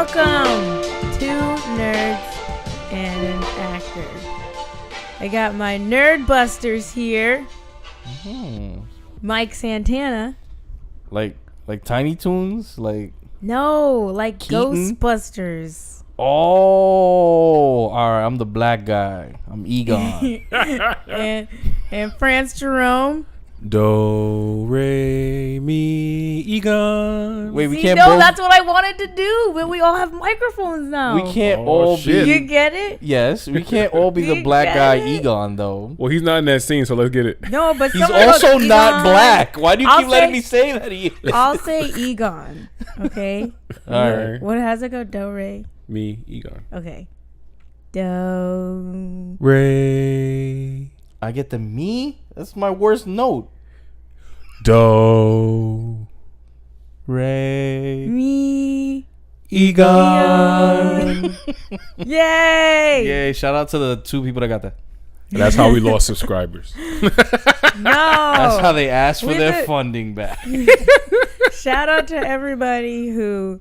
Welcome to Nerds and an Actor. I got my Nerd Busters here. Mike Santana. Like Tiny Toons? No, like Keaton? Ghostbusters. Oh, all right. I'm the black guy. I'm Egon. and France Jerome. Do, re, mi, Egon. Wait, we See, can't no, both... that's what I wanted to do, but we all have microphones now. We can't Oh, all shit. be... You get it? Yes, we can't all be the You black get guy it? Egon, though. Well, he's not in that scene, so let's get it. No, but He's someone also goes, not Egon. black. Why do you I'll keep letting say- me say that he is? I'll say Egon. Okay. All right. What has it go? Do re. Me, Egon. Okay. Do. Ray. I get the me? That's my worst note. Do. Ray. Me. Egon. Yay! Yay, shout out to the 2 people that got that. That's how we lost subscribers. No. That's how they asked for We their did- funding back. Shout out to everybody who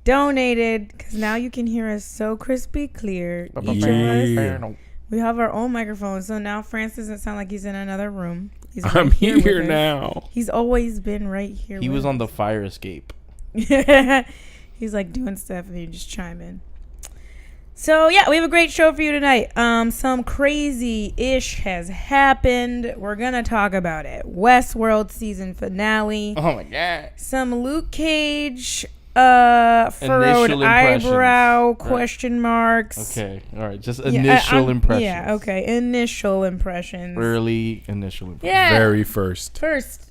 donated, because now you can hear us so crispy clear. Each of us. Yeah. We have our own microphone, so now France doesn't sound like he's in another room. He's I'm right with here us. now. He's always been right here. He with was on us. the fire escape. He's like doing stuff and you just chime in. So yeah, we have a great show for you tonight. Some crazy-ish has happened. We're gonna talk about it. Westworld season finale. Oh my god. Some Luke Cage, furrowed Initial impressions. eyebrow Right. question marks. Okay, all right. Just Yeah, initial impressions. Yeah, okay. Initial impressions. Early initial impressions. Yeah. Very first. First,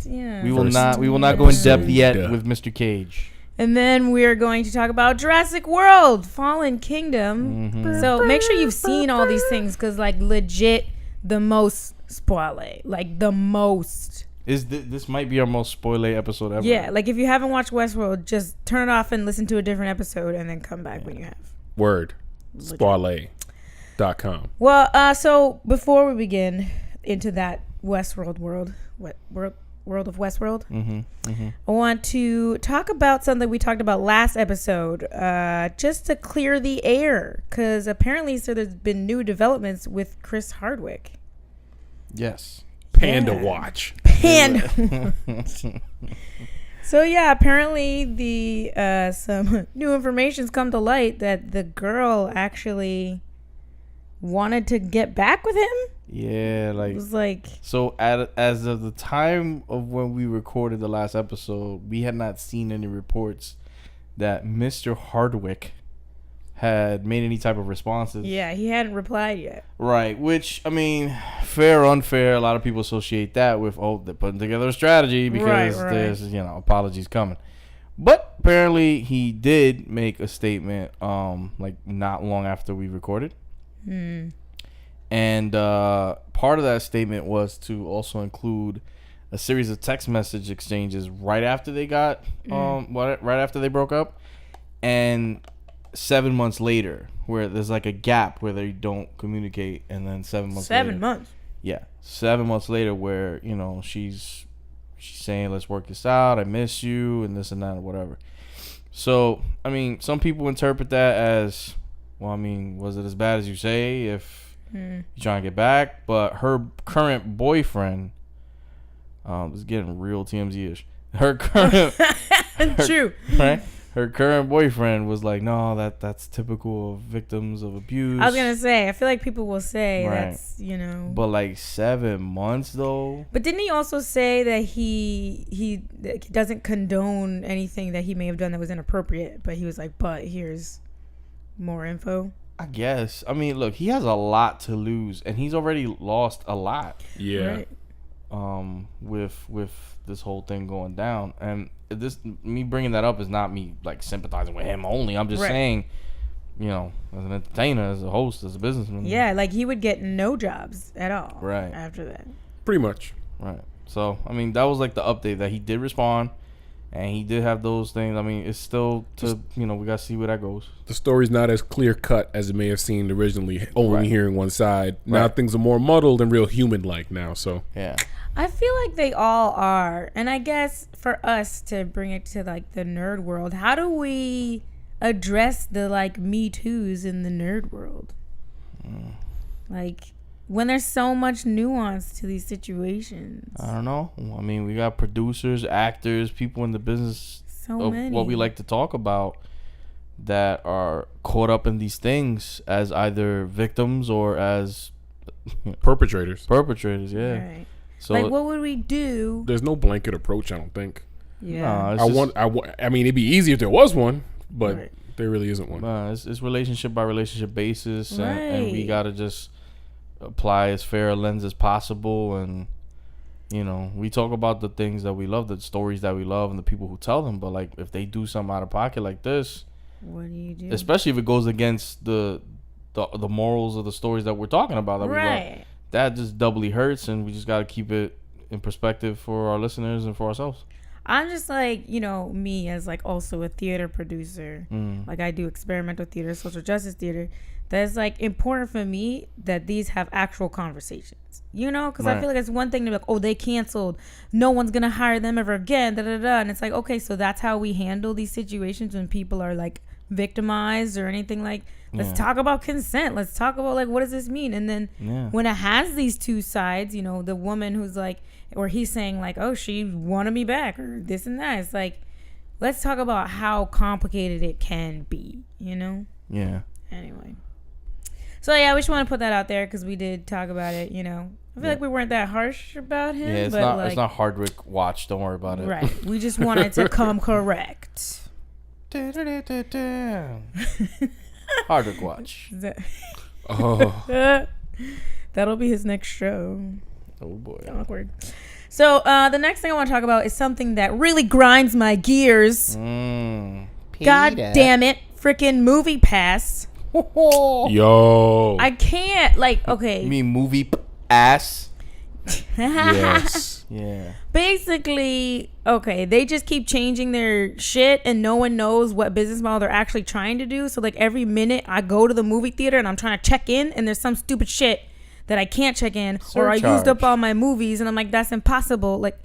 yeah. We will First not go in depth episode. yet Yeah. with Mr. Cage. And then we're going to talk about Jurassic World, Fallen Kingdom. Mm-hmm. So make sure you've seen all these things, because like legit the most spoiler. Like the most. This might be our most spoiler episode ever. Yeah, like if you haven't watched Westworld, just turn it off and listen to a different episode and then come back when you have. Word. Spoiler.com. Well, so before we begin into that Westworld world of Westworld, I want to talk about something we talked about last episode, just to clear the air, because apparently, so there's been new developments with Chris Hardwick. Yes. Panda Yeah. Watch. Panda. So yeah, apparently the some new information's come to light that the girl actually wanted to get back with him. Yeah, It was like, so as of the time of when we recorded the last episode, we had not seen any reports that Mr. Hardwick had made any type of responses. yeah, he hadn't replied yet. Right, which, I mean, fair or unfair, a lot of people associate that with, they're putting together a strategy because Right. there's, apologies coming. But apparently he did make a statement, like not long after we recorded. And part of that statement was to also include a series of text message exchanges right after they got, right after they broke up. And 7 months later, where there's like a gap where they don't communicate, and then 7 months later. 7 months. Yeah, 7 months later, where she's saying, "Let's work this out. I miss you," and this and that, or whatever. So, I mean, some people interpret that as, well, I mean, was it as bad as you say? If you're trying to get back, but her current boyfriend, this is getting real TMZ-ish. Her current, True. right? Her current boyfriend was like, no, that's typical of victims of abuse. I was gonna say, I feel like people will say Right. that's, But like 7 months though. But didn't he also say that he doesn't condone anything that he may have done that was inappropriate? But he was like, but here's more info. I guess. I mean, look, he has a lot to lose, and he's already lost a lot. Yeah. Right. With this whole thing going down, and me bringing that up is not me like sympathizing with him only. I'm just Right. saying, as an entertainer, as a host, as a businessman. Yeah, like he would get no jobs at all. Right. After that. Pretty much. Right. So, I mean, that was like the update that he did respond, and he did have those things. I mean, it's still we gotta see where that goes. The story's not as clear cut as it may have seemed originally, only Right. hearing one side. Now Right. things are more muddled and real human like now, so Yeah. I feel like they all are. And I guess for us to bring it to like the nerd world, how do we address the like Me Too's in the nerd world. Like when there's so much nuance to these situations. I don't know. I mean, we got producers, actors, people in the business of what we like to talk about that are caught up in these things as either victims or as perpetrators. Yeah. Right. So like, what would we do? There's no blanket approach, I don't think. Yeah. I mean, it'd be easy if there was one, but there really isn't one. It's relationship by relationship basis, and we gotta just apply as fair a lens as possible. And you know, we talk about the things that we love, the stories that we love, and the people who tell them. But like, if they do something out of pocket like this, what do you do? Especially if it goes against the morals of the stories that we're talking about that we love, that just doubly hurts. And we just gotta keep it in perspective for our listeners and for ourselves. I'm just like, you know, me as like also a theater producer, like I do experimental theater, social justice theater. That's like important for me that these have actual conversations, you know, because I feel like it's one thing to be like, oh, they canceled, no one's gonna hire them ever again, and it's like, okay, so that's how we handle these situations when people are like victimized or anything. Like, let's talk about consent, let's talk about like, what does this mean? And then when it has these two sides, you know, the woman who's like, or he's saying like, oh, she wanted me back or this and that, it's like, let's talk about how complicated it can be, you know? Anyway, so yeah, we just want to put that out there because we did talk about it, you know. I feel like we weren't that harsh about him. It's not Hardwick watch, don't worry about it. Right, we just wanted to come correct. Hardwick watch. That'll be his next show. Oh boy, awkward. So the next thing I want to talk about is something that really grinds my gears. God damn it, freaking MoviePass. Yo, I can't, like, okay. You mean movie ass? Yes. Yeah. Basically, okay, they just keep changing their shit and no one knows what business model they're actually trying to do. So like every minute I go to the movie theater and I'm trying to check in and there's some stupid shit that I can't check in, or I used up all my movies and I'm like, that's impossible. Like,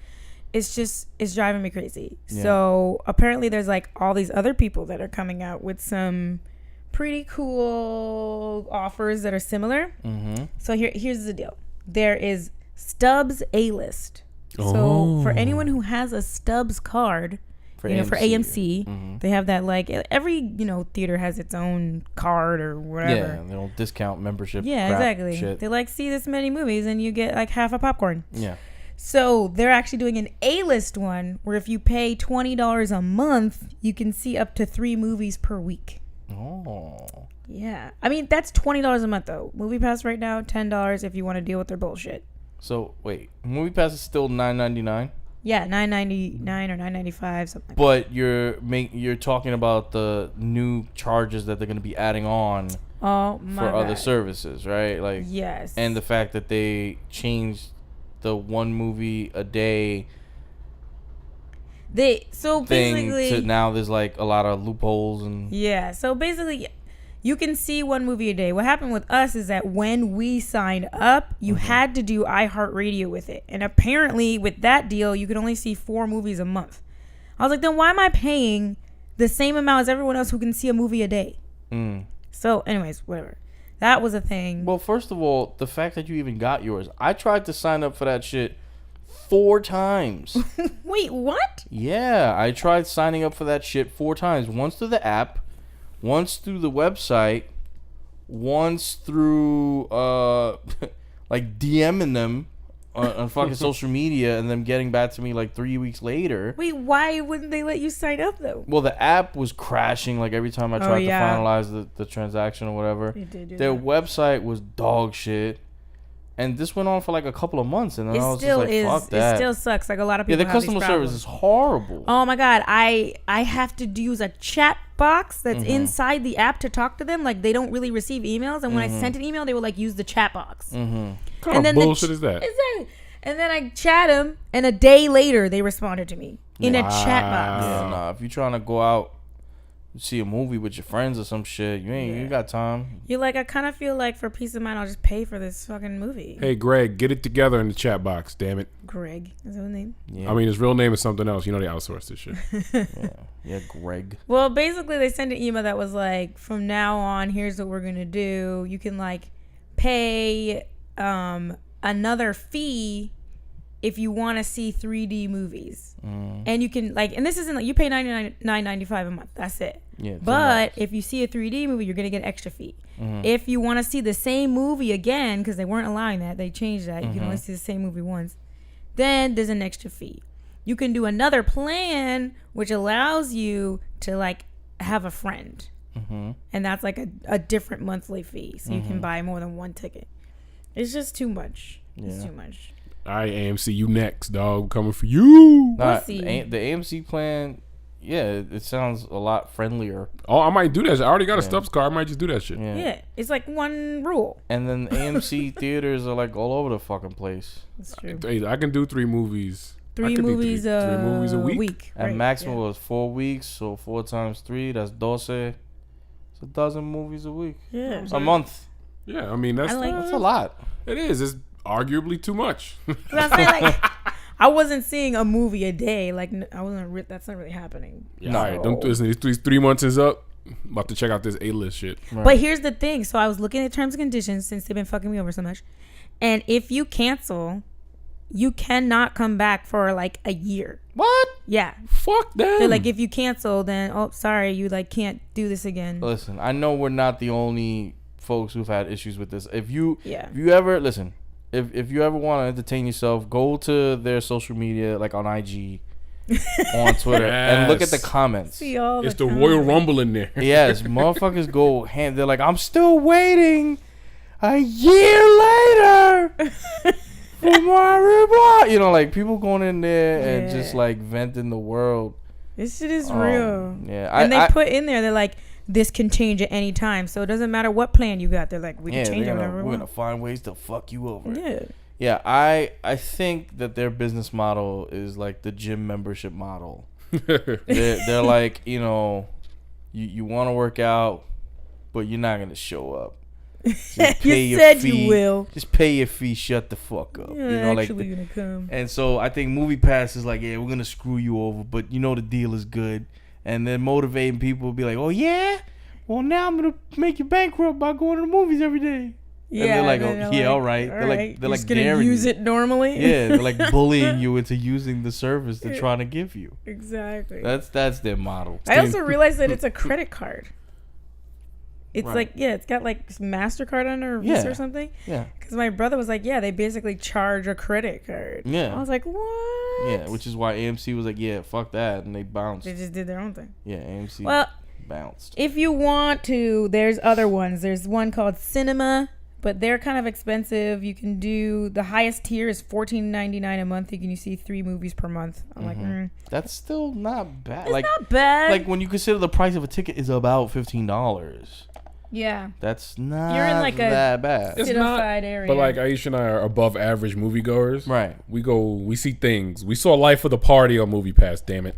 it's driving me crazy. So apparently there's like all these other people that are coming out with some pretty cool offers that are similar. So here's the deal. There is Stubbs A-List. So for anyone who has a Stubbs card, for AMC, they have that, like, every, you know, theater has its own card or whatever. Yeah, they don't discount membership. Yeah, exactly. Shit. They like, see this many movies and you get like half a popcorn. Yeah. So they're actually doing an A-list one where if you pay $20 a month, you can see up to 3 movies per week. Oh. Yeah. I mean, that's $20 a month though. MoviePass right now, $10 if you want to deal with their bullshit. So wait, MoviePass is still $9.99? Yeah, $9.99 or $9.95, something. But you're talking about the new charges that they're going to be adding on for other services, right? Like, yes. And the fact that they changed the one movie a day basically to now there's like a lot of loopholes and so basically you can see one movie a day. What happened with us is that when we signed up, you had to do iHeartRadio with it. And apparently with that deal, you could only see 4 movies a month. I was like, then why am I paying the same amount as everyone else who can see a movie a day? So anyways, whatever. That was a thing. Well, first of all, the fact that you even got yours, I tried to sign up for that shit 4 times. Wait, what? Yeah, I tried signing up for that shit 4 times. Once through the app, once through the website, once through like DMing them on fucking social media and them getting back to me like 3 weeks later. Wait, why wouldn't they let you sign up though? Well, the app was crashing like every time I tried to finalize the transaction or whatever. It did do Their that. website was dog shit. And this went on for like a couple of months, and then I was just like, fuck that. It still sucks. Like a lot of people. Yeah, the customer service is horrible. Oh my god, I have to use a chat box that's inside the app to talk to them. Like they don't really receive emails, and when I sent an email, they would like use the chat box. What kind of bullshit is that? Exactly. And then I chat them, and a day later they responded to me in a chat box. Yeah, nah. If you're trying to go out see a movie with your friends or some shit. You got time. You're like, I kind of feel like for peace of mind, I'll just pay for this fucking movie. Hey, Greg, get it together in the chat box. Damn it. Greg is that his name? Yeah. I mean, his real name is something else. You know they outsourced this shit. yeah, Greg. Well, basically, they sent an email that was like, from now on, here's what we're gonna do. You can like pay another fee if you want to see 3D movies, and you can like, and this isn't like you pay $99.95 a month. That's it. Yeah. But if you see a 3D movie, you're gonna get an extra fee. If you want to see the same movie again, because they weren't allowing that, they changed that. You can only see the same movie once. Then there's an extra fee. You can do another plan, which allows you to like have a friend, and that's like a different monthly fee, so you can buy more than one ticket. It's just too much. It's too much. All right, AMC, you next, dog. Coming for you. Nah, the AMC plan, it sounds a lot friendlier. Oh, I might do that. I already got a Stubbs card. I might just do that shit. Yeah, it's like one rule. And then AMC theaters are like all over the fucking place. That's true. Hey, I can do 3 movies. Three movies a week. And maximum was 4 weeks, so 4 times 3, that's 12. It's a dozen movies a week. Yeah. A month. Yeah, I mean, that's a lot. It is. It's arguably too much. That's like, I wasn't seeing a movie a day. Like, I wasn't. That's not really happening. Yeah, all right, don't listen. These 3 months is up. I'm about to check out this A-list shit. Right. But here's the thing. So I was looking at terms and conditions since they've been fucking me over so much. And if you cancel, you cannot come back for like a year. What? Yeah. Fuck that. So like if you cancel, then sorry, you like can't do this again. Listen, I know we're not the only folks who've had issues with this. If you ever listen, if you ever want to entertain yourself, go to their social media, like on IG, on Twitter, and look at the comments. See all it's the Royal Rumble in there. Yes, motherfuckers go hand. They're like, I'm still waiting a year later for my reward. You know, like people going in there and just like venting the world. This shit is real. Yeah, and they put in there, they're like, this can change at any time, so it doesn't matter what plan you got. They're like, we can change it whenever we want. We're gonna find ways to fuck you over. Yeah. Yeah, I think that their business model is like the gym membership model. they're like, you know, you want to work out, but you're not gonna show up. You said fee. You will. Just pay your fee. Shut the fuck up. You're actually gonna come. And so I think MoviePass is like, yeah, we're gonna screw you over, but you know the deal is good. And then motivating people will be like, oh yeah, well now I'm gonna make you bankrupt by going to the movies every day. Yeah, and they're like, all right. They're like gonna use it normally. Yeah, they're like bullying you into using the service they're trying to give you. Exactly. That's their model. I also realized that it's a credit card. It's like, it's got like MasterCard on it or Visa or something. Yeah. Because my brother was like, they basically charge a credit card. Yeah. I was like, what? Yeah, which is why AMC was like, yeah, fuck that, and they bounced. They just did their own thing. Yeah, AMC bounced. If you want to, there's other ones. There's one called Cinema, but they're kind of expensive. You can do, the highest tier is $14.99 a month. You can see 3 movies per month. I'm like, that's still not bad. It's not bad. Like when you consider the price of a ticket is about $15. Yeah. That's not You're in like that bad. It's not, area. But like Aisha and I are above average moviegoers. Right. We see things. We saw Life of the Party on MoviePass, damn it.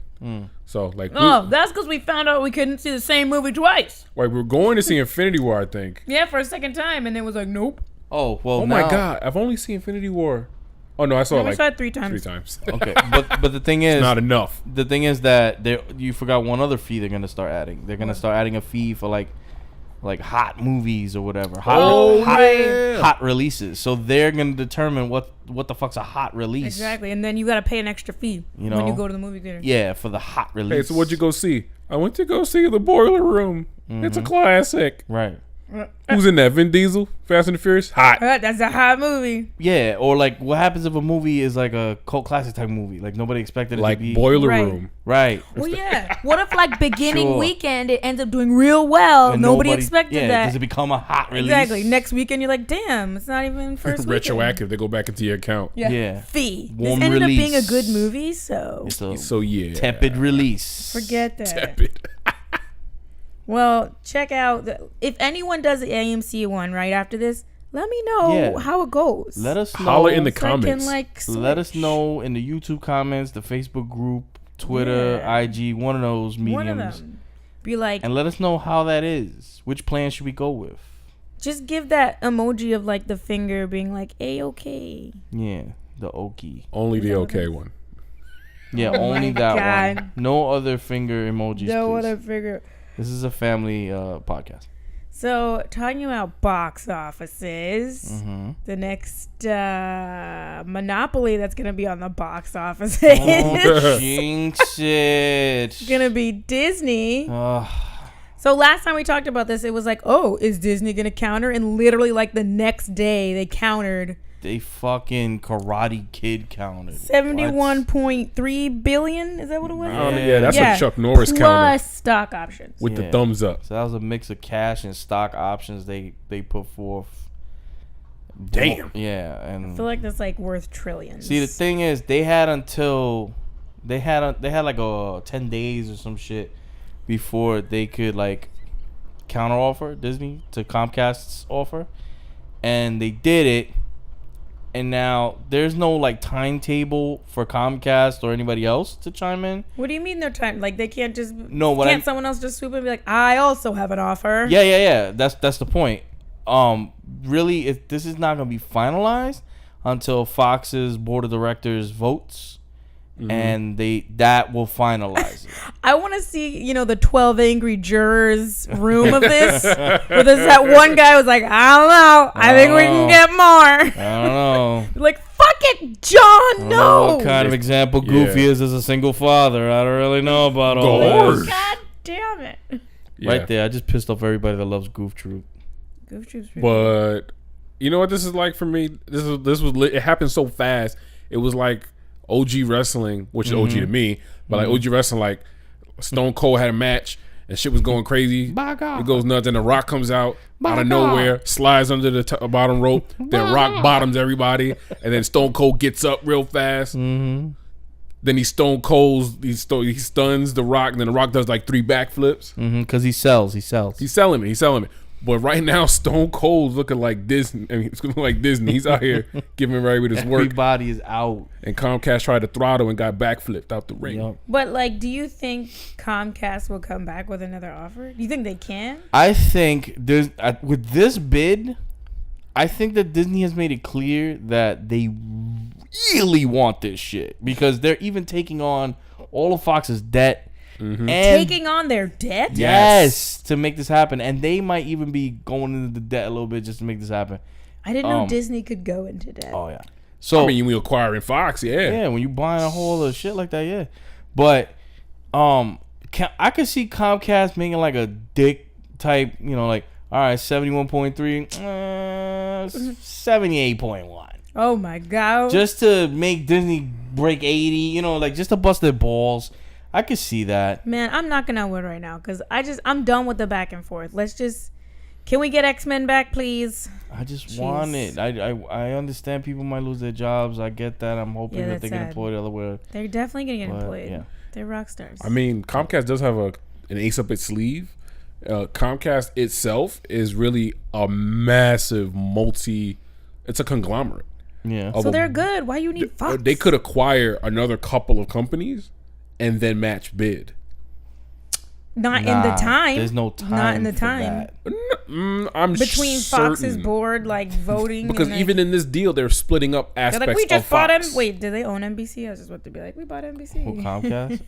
So like that's because we found out we couldn't see the same movie twice. Right, we were going to see Infinity War, I think. Yeah, for a second time, and it was like, nope. Oh, well, oh my God. I've only seen Infinity War. Oh no, I saw it like 3 times. 3 times. Okay, but the thing is, it's not enough. The thing is that you forgot one other fee they're gonna start adding. They're gonna start adding a fee for like hot movies or whatever. Hot releases. So they're gonna determine what the fuck's a hot release. Exactly, and then you gotta pay an extra fee when you go to the movie theater. Yeah, for the hot release. Hey, so what'd you go see? I went to go see The Boiler Room. It's a classic. Right. Who's in that? Vin Diesel? Fast and the Furious? Hot. That's a hot movie. Yeah, or like what happens if a movie is like a cult classic type movie? Like nobody expected it like to be. Boiler Room. Right. Well, yeah. What if like beginning weekend it ends up doing real well? And nobody expected that. Does it become a hot release? Exactly. Next weekend you're like, damn, it's not even first retroactive. They go back into your account. Yeah. Fee. Warm this ended release. up being a good movie, so yeah. Tepid release. Forget that. Tepid. Well, check out if anyone does the AMC one right after this, let me know how it goes. Let us know. Holler in the comments. Let us know in the YouTube comments, the Facebook group, Twitter, IG, one of those mediums. be like, and let us know how that is. Which plan should we go with? Just give that emoji of like the finger being like A-okay. Yeah, the okie. Only the okay one. Yeah, only that one. No other finger emojis. No please. other finger. This is a family podcast. So, talking about box offices, the next monopoly that's going to be on the box offices jinx it. It's going to be Disney. So, last time we talked about this, it was like, oh, is Disney going to counter? And literally, like, the next day, they countered. They fucking Karate Kid counted. 71.3 billion? Is that what it was? Yeah, that's a Chuck Norris counter. Plus stock options. With the thumbs up. So that was a mix of cash and stock options they put forth. Damn. Yeah, and I feel like that's like worth trillions. See, the thing is, they had like a 10 days or some shit before they could like counter offer Disney to Comcast's offer, and they did it. And now there's no like timetable for Comcast or anybody else to chime in. What do you mean their time? Like they can't just someone else just swoop in and be like, I also have an offer? Yeah. That's the point. Really, this is not gonna be finalized until Fox's board of directors votes, and that will finalize it. I want to see, the 12 angry jurors room of this, where there's that one guy who's like, I don't know, I think we can get more. I don't know. Like, fuck it, John, no. What kind of example Goofy is as a single father? I don't really know about all this. God damn it. Yeah. Right there, I just pissed off everybody that loves Goof Troop. Goof Troop's But you know what this is like for me? This was it happened so fast. It was like OG wrestling, which is OG to me, but like OG wrestling, like Stone Cold had a match and shit was going crazy. It goes nuts, and The Rock comes out of nowhere, slides under the bottom rope, then Rock bottoms everybody, and then Stone Cold gets up real fast. Then he Stone Colds, he stuns The Rock, and then The Rock does like 3 backflips. Because he sells. He's selling it. But right now, Stone Cold's looking like Disney. I mean, it's looking like Disney. He's out here giving everybody his work. Everybody is out. And Comcast tried to throttle and got backflipped out the ring. Yep. But, like, do you think Comcast will come back with another offer? Do you think they can? I think with this bid, I think that Disney has made it clear that they really want this shit. Because they're even taking on all of Fox's debt. And taking on their debt? Yes, to make this happen. And they might even be going into the debt a little bit just to make this happen. I didn't know Disney could go into debt. Oh, yeah. So I mean, when you acquiring Fox, yeah, when you buying a whole other shit like that, yeah. But I could see Comcast making like a dick type, like, all right, 71.3, 78.1. Oh my god! Just to make Disney break 80, like just to bust their balls. I could see that. Man, I'm knocking on wood right now because I'm done with the back and forth. Can we get X-Men back, please? I just want it. I understand people might lose their jobs. I get that. I'm hoping that they get employed elsewhere. They're definitely going to get employed. Yeah. They're rock stars. I mean, Comcast does have an ace up its sleeve. Comcast itself is really a massive it's a conglomerate. Yeah. So they're good. Why you need Fox? They could acquire another couple of companies and then match bid. Not in the time. There's no time. Not in the time. I'm between certain. Fox's board, like voting. Because even in this deal, they're splitting up aspects of Fox. We just bought Fox. Wait, did they own NBC? I was just about to be like, we bought NBC. Who, Comcast?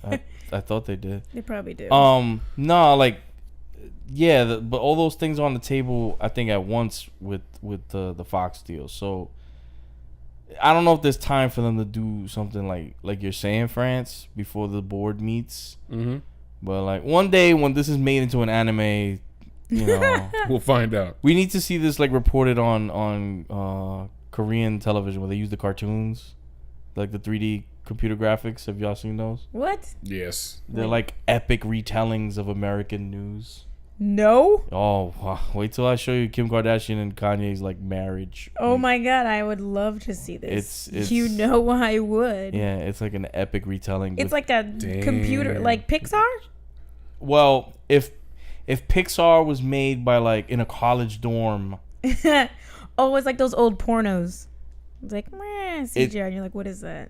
I thought they did. They probably did. No, like, yeah, but all those things are on the table, I think, at once with the Fox deal. So I don't know if there's time for them to do something like you're saying, France, before the board meets. Mm-hmm. But like one day when this is made into an anime, we'll find out. We need to see this like reported on Korean television where they use the cartoons, like the 3D computer graphics. Have y'all seen those? What? Yes. They're like epic retellings of American news. No. Oh, wow. Wait till I show you Kim Kardashian and Kanye's like marriage. Oh my god, I would love to see this. It's I would. Yeah, it's like an epic retelling. It's like a computer, like Pixar. Well, if Pixar was made by like in a college dorm. Oh, it's like those old pornos. It's like CGI, and you're like, what is that?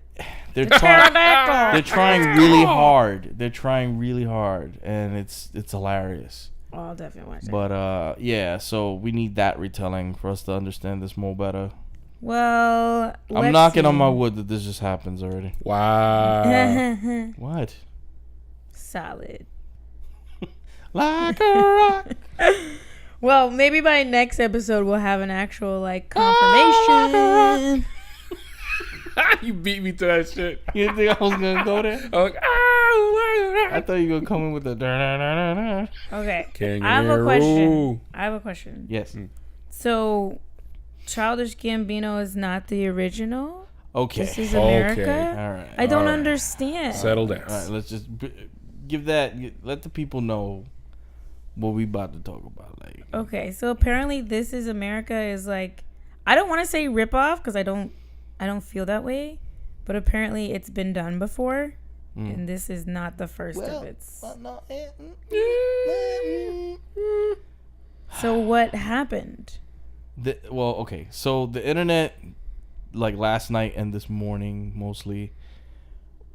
They're trying really hard. They're trying really hard, and it's hilarious. Oh, I'll definitely watch it. But yeah, so we need that retelling for us to understand this more better. Well, I'm knocking on my wood that this just happens already. Wow. What? Solid. Like a rock. Well, maybe by next episode we'll have an actual like confirmation. You beat me to that shit. You didn't think I was gonna go there? I was like, I thought you were gonna come in with the. Okay. Kangaroo. I have a question. Yes. So, Childish Gambino is not the original? Okay. This is America? Okay. All right. I don't understand. Settle down. All right. Let's just let the people know what we about to talk about. Like. Okay. So apparently, This Is America is like, I don't want to say ripoff because I don't feel that way, but apparently it's been done before, and this is not the first of its. So what happened? Okay. So the internet, like last night and this morning mostly,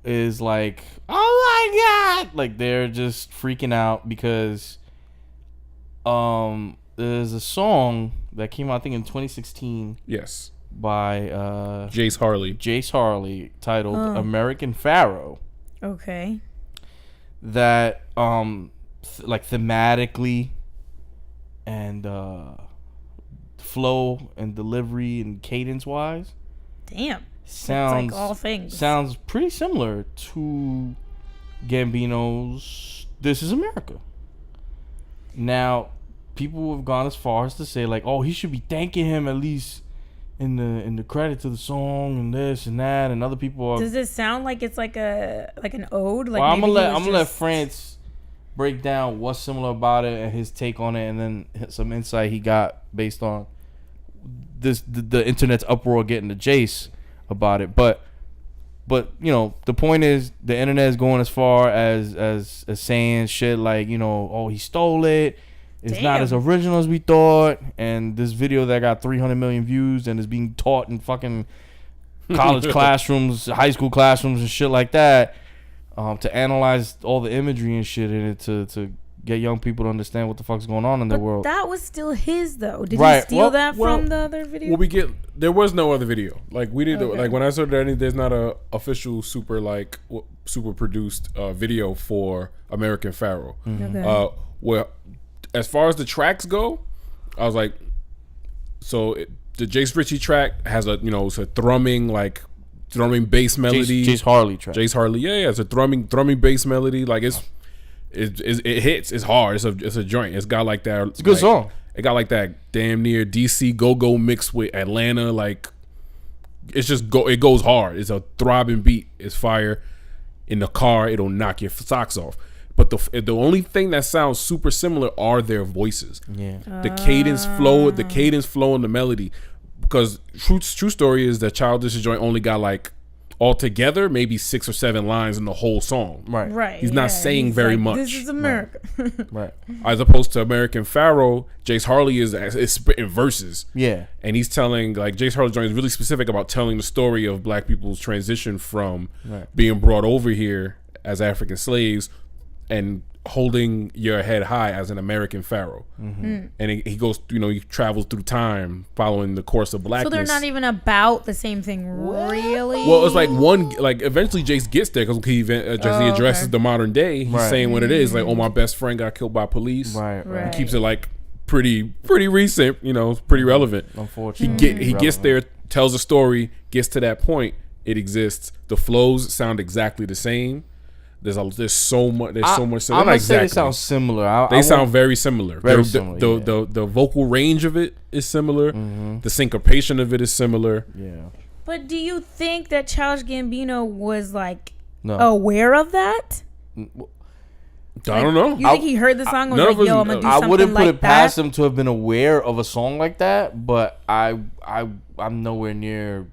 is like, oh my god, like they're just freaking out because there's a song that came out I think in 2016. Yes. By Jace Harley titled American Pharoh. Okay. That like thematically and flow and delivery and cadence wise, damn, sounds like all things. Sounds pretty similar to Gambino's This Is America. Now, people have gone as far as to say like, oh, he should be thanking him at least in the credit to the song and this and that, and other people are. Does it sound like it's like an ode? Like, well, I'm gonna let France break down what's similar about it and his take on it, and then some insight he got based on the internet's uproar getting to Jace about it. But you know, the point is the internet is going as far as saying shit like, you know, oh, he stole it. It's not as original as we thought, and this video that got 300 million views and is being taught in fucking college classrooms, high school classrooms, and shit like that, to analyze all the imagery and shit in it to get young people to understand what the fuck's going on in their world. That was still his though. Did he steal that from the other video? Well, there was no other video. Like we did, like when I started editing, there's not a official super produced video for American Pharoh. Mm-hmm. Okay. Well, as far as the tracks go, I was like, the Jace Ritchie track has it's a thrumming bass melody. Jace Harley track. Jace Harley, yeah, it's a thrumming bass melody. Like it hits. It's hard. It's a joint. It's got like that. It's a good song. It got like that damn near DC go mixed with Atlanta. Like it's just it goes hard. It's a throbbing beat. It's fire. In the car, it'll knock your socks off. But the only thing that sounds super similar are their voices. Yeah. The cadence flow and the melody. Because true story is that Childish joint only got like altogether maybe 6 or 7 lines in the whole song. Right. He's not saying very much. This is America. Right. As opposed to American Pharoh, Jace Harley is spitting verses. Yeah. And he's telling, like, Jace Harley joint is really specific about telling the story of black people's transition from being brought over here as African slaves and holding your head high as an American Pharoh. Mm-hmm. And he goes, he travels through time following the course of blackness. So they're not even about the same thing, really? Well, it's like eventually Jace gets there because he addresses the modern day. He's saying what it is. Like, oh, my best friend got killed by police. Right. He keeps it like pretty recent, pretty relevant. Unfortunately. He gets there, tells a story, gets to that point, it exists. The flows sound exactly the same. There's so much. I'm gonna say they sound similar. They sound very similar. Very similar. The vocal range of it is similar. Mm-hmm. The syncopation of it is similar. Yeah. But do you think that Childish Gambino was aware of that? I don't know. You think he heard the song and was like, "Yo, I'm gonna do something like that"? I wouldn't put it past him to have been aware of a song like that, but I'm nowhere near.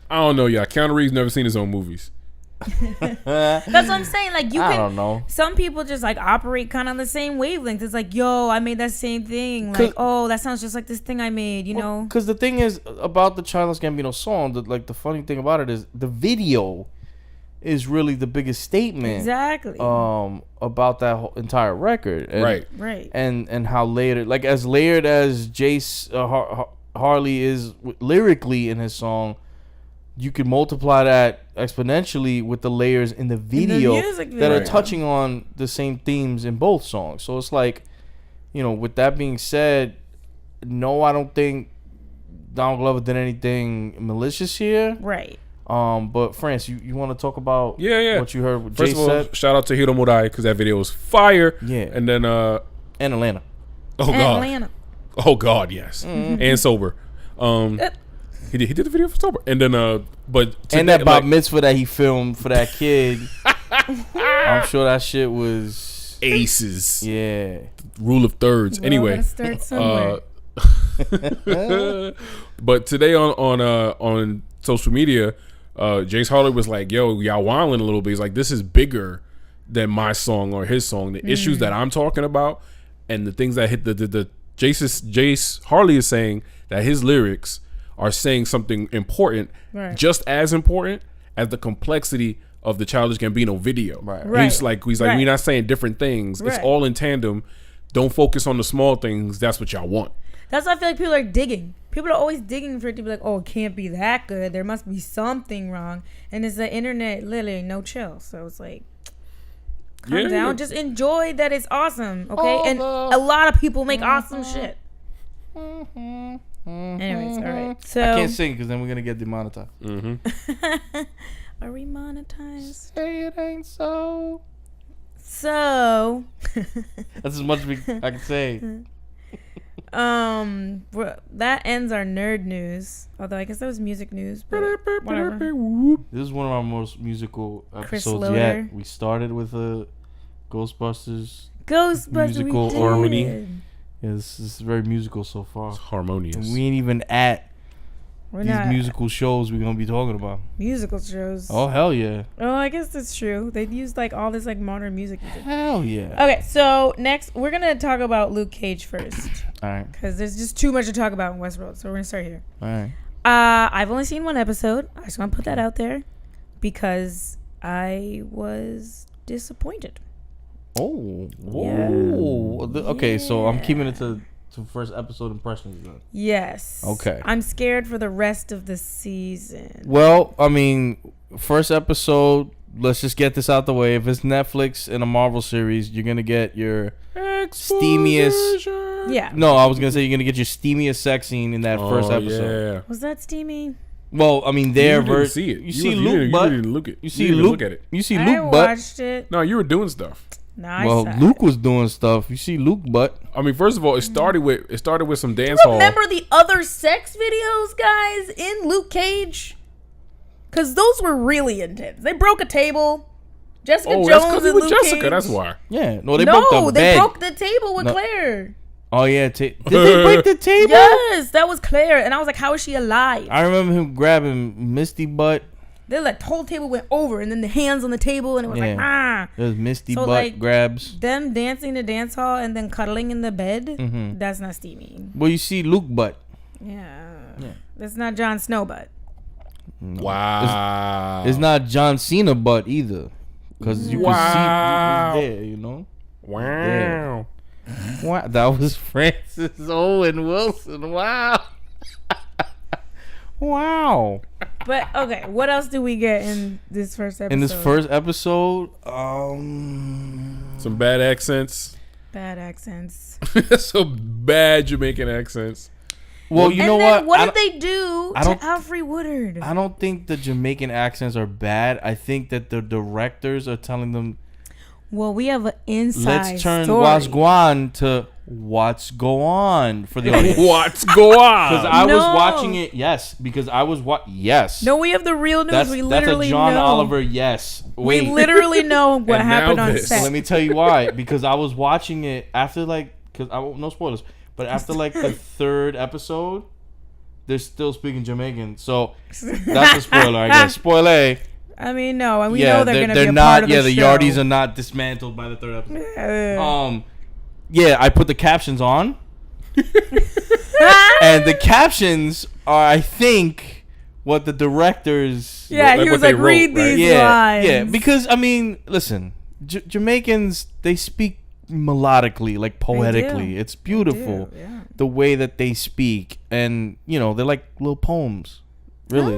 I don't know, y'all. Keanu Reeves never seen his own movies. That's what I'm saying. Like, I don't know. Some people just like operate kind of on the same wavelength. It's like, yo, I made that same thing. Like, oh, that sounds just like this thing I made. You know? Because the thing is about the Childish Gambino song, the funny thing about it is the video is really the biggest statement. Exactly. About that whole entire record. And, right. And how layered, like as layered as Jace Harley is lyrically in his song, you could multiply that exponentially with the layers in the video that are touching on the same themes in both songs. So it's like, you know, with that being said, no, I don't think Donald Glover did anything malicious here. Right. But France, you want to talk about what you heard with First Jay of all, said? shout out to Hiro Murai because that video was fire. Yeah. And then and Atlanta. Oh God. Atlanta. Oh God, yes. And sober. He did the video for sober. And then but today, and that Bob Mitzvah that he filmed for that kid. I'm sure that shit was aces. Yeah. Rule of thirds. Well, anyway. Start somewhere. But today on social media, Jace Harley was like, "Yo, y'all wilding a little bit." He's like, "This is bigger than my song or his song. The issues that I'm talking about, and the things that hit the Jace Harley is saying that his lyrics are saying something important, just as important as the complexity of the Childish Gambino video." Right. He's like, we're not saying different things. It's all in tandem. Don't focus on the small things. That's what y'all want. That's why I feel like people are digging. People are always digging for it to be like, oh, it can't be that good. There must be something wrong. And it's the internet, literally no chill. So it's like, calm down. Just enjoy that it's awesome, okay? And a lot of people make awesome shit. Anyways, all right. So I can't sing because then we're going to get demonetized. Are we monetized? Say it ain't so. So. That's as much as I can say. That ends our nerd news. Although I guess that was music news, but whatever. This is one of our most musical episodes yet. We started with a Ghostbusters musical harmony. Yeah, this is very musical so far. It's harmonious. And we ain't even at these musical shows we're gonna be talking about. Musical shows. Oh hell yeah. Oh, I guess that's true. They've used like all this like modern music. Hell yeah. Okay, so next we're gonna talk about Luke Cage first. All right. Because there's just too much to talk about in Westworld, so we're gonna start here. All right. I've only seen one episode. I just want to put that out there because I was disappointed. Oh. Whoa. Yeah. Okay, so I'm keeping it to first episode impressions then. Yes. Okay. I'm scared for the rest of the season. Well, I mean, first episode, let's just get this out the way. If it's Netflix and a Marvel series, you're going to get your steamiest. Yeah. No, I was going to say you're going to get your steamiest sex scene in that first episode. Yeah. Was that steamy? Well, I mean, their version. See it. You see Luke, but you didn't look at. You see Luke. Look at it. You see Luke, I watched it. No, you were doing stuff. No, Luke was doing stuff. You see Luke, but I mean, first of all, it started with some dance hall. Remember the other sex videos, guys, in Luke Cage? Because those were really intense. They broke a table. Jessica Jones and Luke Jessica. Cage. That's why. Yeah, they broke the bed. They broke the table with Claire. Oh yeah, did they break the table? Yes, that was Claire, and I was like, "How is she alive?" I remember him grabbing Misty butt. They like the whole table went over, and then the hands on the table, and it was like There's Misty butt grabs. Them dancing the dance hall and then cuddling in the bed. Mm-hmm. That's not steamy. Well, you see Luke butt. Yeah. That's not Jon Snow butt. No. Wow. It's not John Cena butt either, because you can see there. You know. Wow. Wow. That was Francis Owen Wilson. Wow. Wow. But okay, what else do we get in this first episode? In this first episode, some bad accents. Bad accents. Some bad Jamaican accents. Well, you know what? What did they do to Alfre Woodard? I don't think the Jamaican accents are bad. I think that the directors are telling them, well, we have an inside let's turn story. what's go on to what's go on for the audience. What's go on? Because I was watching it, because I was yes. No, we have the real news. That's literally a John know. Oliver, yes. Wait. We literally know what happened on set. Let me tell you why. Because I was watching it after no spoilers, but after the third episode, they're still speaking Jamaican. So that's a spoiler, I guess. Spoiler. I mean, no, and we know they're going to be a not, part of the show. the Yardies are not dismantled by the third episode. I put the captions on. And the captions are, I think, what the directors. Yeah, he was like, read these lines. Yeah, because I mean, listen, Jamaicans, they speak melodically, like poetically. It's beautiful the way that they speak, and you know, they're like little poems. Really,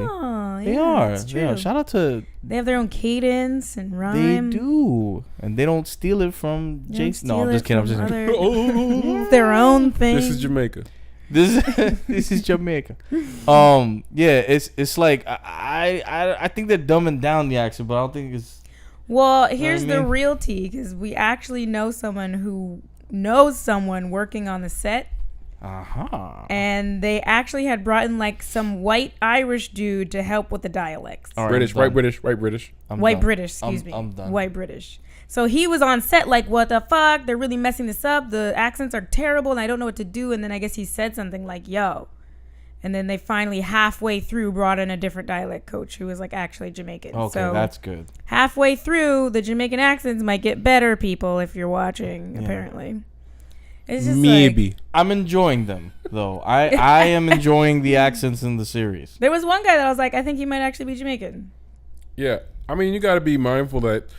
they are. Yeah, shout out to. They have their own cadence and rhyme. They do, and they don't steal it from Jason. No, I'm just kidding. I'm just kidding. Their own thing. This is Jamaica. This is Jamaica. Yeah, it's like I think they're dumbing down the accent, but I don't think it's. Well, here's the real tea, because we actually know someone who knows someone working on the set. And they actually had brought in like some white Irish dude to help with the dialects. Right, British. White British. White British, excuse me. I'm done. White British. So he was on set like, what the fuck? They're really messing this up. The accents are terrible and I don't know what to do. And then I guess he said something like, yo. And then they finally halfway through brought in a different dialect coach who was like actually Jamaican. Okay, so that's good. Halfway through, the Jamaican accents might get better, people, if you're watching, apparently. It's just maybe. Like, I'm enjoying them though. I am enjoying the accents in the series. There was one guy that I was like, I think he might actually be Jamaican. Yeah, I mean, you got to be mindful that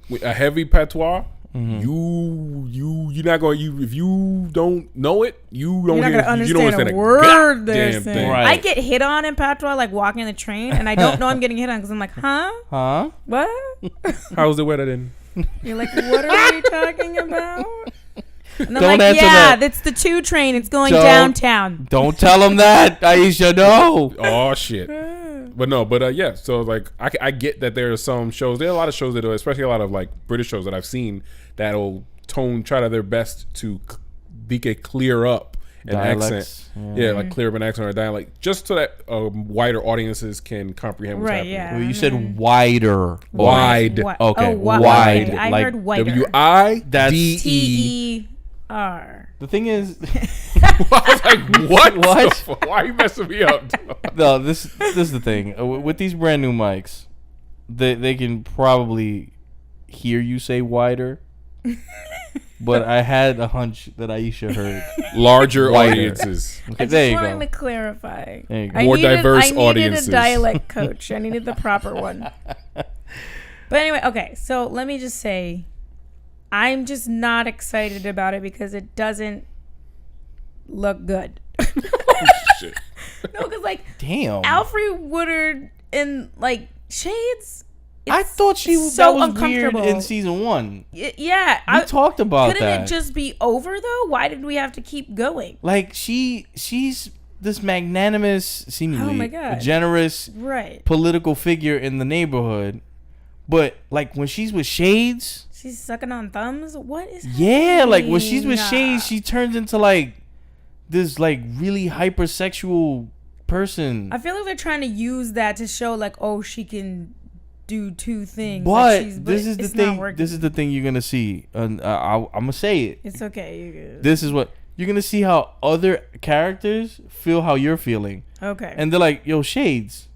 with a heavy patois, you're not going. If you don't know it, you don't. You're not gonna understand a word they're saying. Right. I get hit on in patois like walking in the train, and I don't know I'm getting hit on because I'm like, huh, what? How's the weather then? You're like, what are we talking about? And I'm don't like, yeah, that's the 2 train. It's going downtown. Don't tell them that, Aisha. No. Oh shit. Yeah. So like, I get that there are some shows. There are a lot of shows that do, especially a lot of like British shows that I've seen that'll try to their best to clear up an accent. Yeah, like clear up an accent or a dialect, just so that wider audiences can comprehend what's happening. Yeah. Well, you said wider. Wide. Okay, wide. I like heard wider. WIDER. The thing is, I was like, what? Why are you messing me up? No, this is the thing. With these brand new mics, they can probably hear you say wider. But I had a hunch that Aisha heard larger audiences. Okay, there you go. I just wanted to clarify. More diverse audiences. I needed a dialect coach. I needed the proper one. But anyway, okay. So let me just say, I'm just not excited about it because it doesn't look good. Oh, shit. No, because like, damn, Alfre Woodard in like Shades. I thought that was weird in season 1. Yeah, we talked about that. Couldn't it just be over though? Why did we have to keep going? Like she's this magnanimous, seemingly generous, political figure in the neighborhood, but like when she's with Shades, she's sucking on thumbs. What is? Yeah, like when she's with Shades, she turns into like this like really hypersexual person. I feel like they're trying to use that to show like, oh, she can do 2 things. But this is the thing. This is the thing you're gonna see. I'm gonna say it. It's okay. This is what you're gonna see, how other characters feel how you're feeling. Okay. And they're like, "Yo, Shades."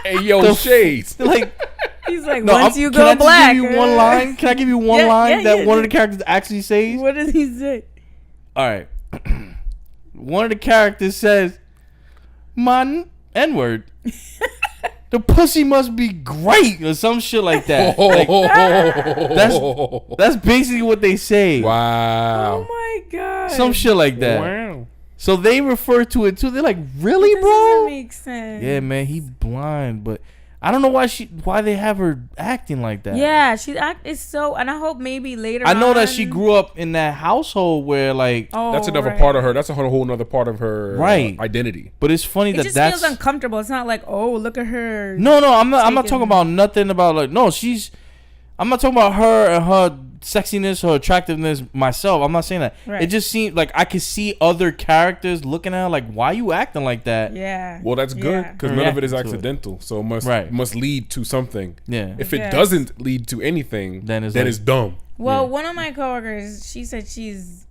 Hey, yo, Shades. They're like, he's like, once you go black. Can I give you one line? Can I give you one line that one of the characters actually says? What does he say? All right. One of the characters says, "Man, N-word." The pussy must be great or some shit like that. Like, that's basically what they say. Wow. Oh my god. Some shit like that. Wow. So they refer to it too. They're like, really, this bro? Doesn't make sense. Yeah, man, he blind, but I don't know why they have her acting like that. Yeah, it's so, and I hope maybe later I know that she grew up in that household where like that's another part of her. That's a whole other part of her identity. But it's funny it just feels uncomfortable. It's not like, oh, look at her. No, I'm not talking about nothing about like I'm not talking about her and her sexiness or attractiveness myself. I'm not saying that. Right. It just seems like I could see other characters looking at her like, why are you acting like that? Yeah. Well, that's good because none of it is accidental. So it must lead to something. Yeah. If it doesn't lead to anything, then it's dumb. Well, one of my coworkers, she said she's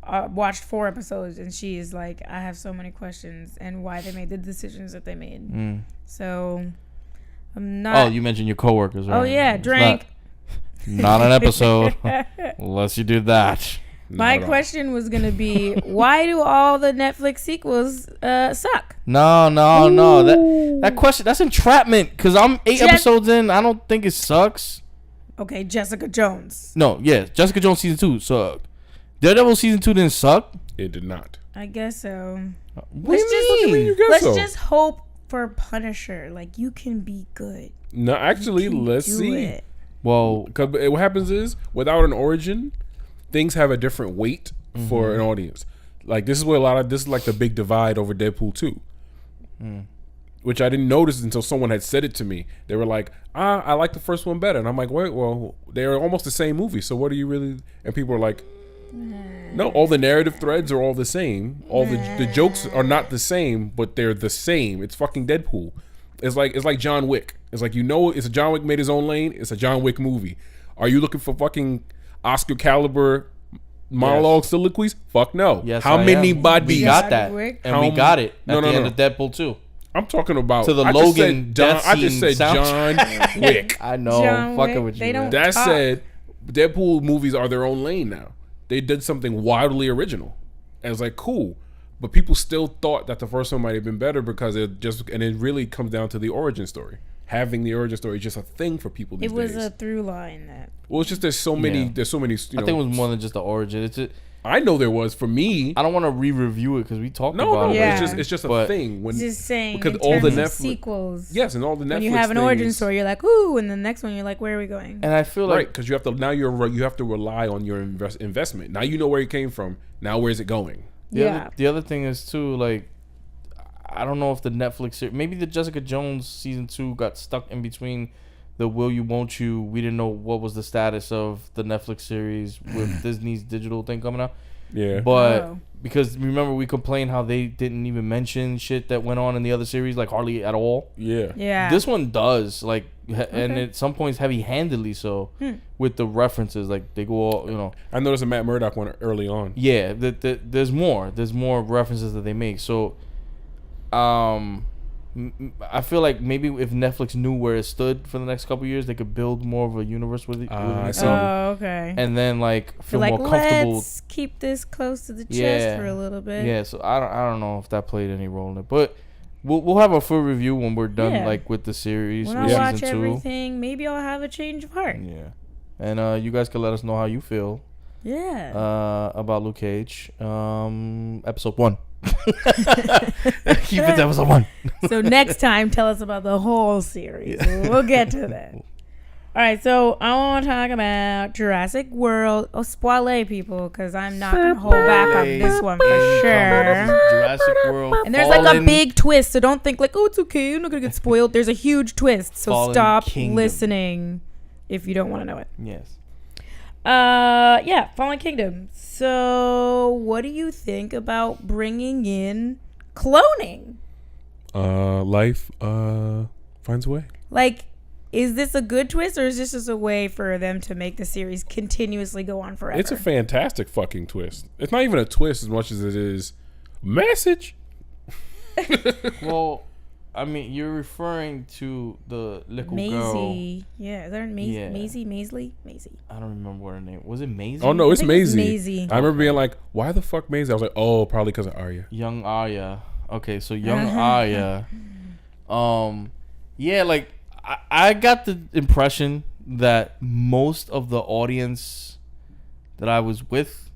watched 4 episodes and she is like, I have so many questions and why they made the decisions that they made. So I'm not. Oh, you mentioned your coworkers, right? Oh yeah, drank. Not an episode unless you do that. My question was gonna be, why do all the Netflix sequels suck? No. That question, that's entrapment. Because I'm 8 episodes in. I don't think it sucks. Okay, Jessica Jones. No, yeah, Jessica Jones season 2 sucked. Daredevil season 2 didn't suck. It did not. I guess so. Let's just hope for Punisher. Like, you can be good. No, actually, let's see. It. Well, because what happens is, without an origin, things have a different weight for an audience. Like, this is where this is like the big divide over Deadpool 2. Which I didn't notice until someone had said it to me. They were like, I like the first one better. And I'm like, wait, well, they're almost the same movie. So what are you really... And people are like, no, all the narrative threads are all the same. All the jokes are not the same, but they're the same. It's fucking Deadpool. It's like John Wick. It's like, it's a John Wick made his own lane. It's a John Wick movie. Are you looking for fucking Oscar caliber monologue soliloquies? Fuck no. Yes, How many bodies? We got that. And we got it at the end of Deadpool 2. I'm talking about to the Logan death scene. I just said John Wick. I know. John fucking Wick, with you. That said, Deadpool movies are their own lane now. They did something wildly original. And it's like, cool. But people still thought that the first one might have been better because it really comes down to the origin story. Having the origin story is just a thing for people these days. It was a through line that. Well, it's just there's so many. I think it was more than just the origin. I know there was for me. I don't want to re-review it because we talked about it. Yeah. It's just a thing. When just saying because in all the Netflix sequels. Yes, and all the Netflix. When you have an origin story, you're like, ooh, and the next one you're like, where are we going? And I feel like because you have to you have to rely on your investment. Now you know where it came from. Now where's it going? The other thing is too, like, I don't know if the Netflix series, maybe the Jessica Jones season 2 got stuck in between the Will You Won't You. We didn't know what was the status of the Netflix series with Disney's digital thing coming out. Yeah. But because remember we complained how they didn't even mention shit that went on in the other series, like hardly at all. Yeah. Yeah. This one does, like, and at some points heavy-handedly so with the references, like they go all, I noticed a Matt Murdock one early on. Yeah, there's more references that they make. So, I feel like maybe if Netflix knew where it stood for the next couple of years, they could build more of a universe with it. Oh, okay. And then feel more comfortable. Let's keep this close to the chest for a little bit. Yeah. So I don't know if that played any role in it, but we'll have a full review when we're done, with the series. When I watch everything, maybe I'll have a change of heart. Yeah. And you guys can let us know how you feel. Yeah. About Luke Cage. Episode 1. Keep it to episode 1. So next time, tell us about the whole series. We'll get to that. All right, so I want to talk about Jurassic World. Oh, spoiler, people, because I'm not going to hold back on this one for sure. Jurassic World. And there's like a big twist, so don't think like, oh, it's okay, I'm not going to get spoiled. There's a huge twist, so stop listening if you don't want to know it. Yes. Fallen Kingdom. So, what do you think about bringing in cloning? Life finds a way. Like, is this a good twist, or is this just a way for them to make the series continuously go on forever? It's a fantastic fucking twist. It's not even a twist as much as it is message. Well, I mean, you're referring to the little girl. Maisie. Yeah, is there Maisie? Maisie? I don't remember what her name was. It Maisie? Oh, no, it's Maisie. Maisie. I remember being like, why the fuck Maisie? I was like, oh, probably because of Arya. Young Arya. Okay, so young Arya. Yeah, like, I got the impression that most of the audience that I was with,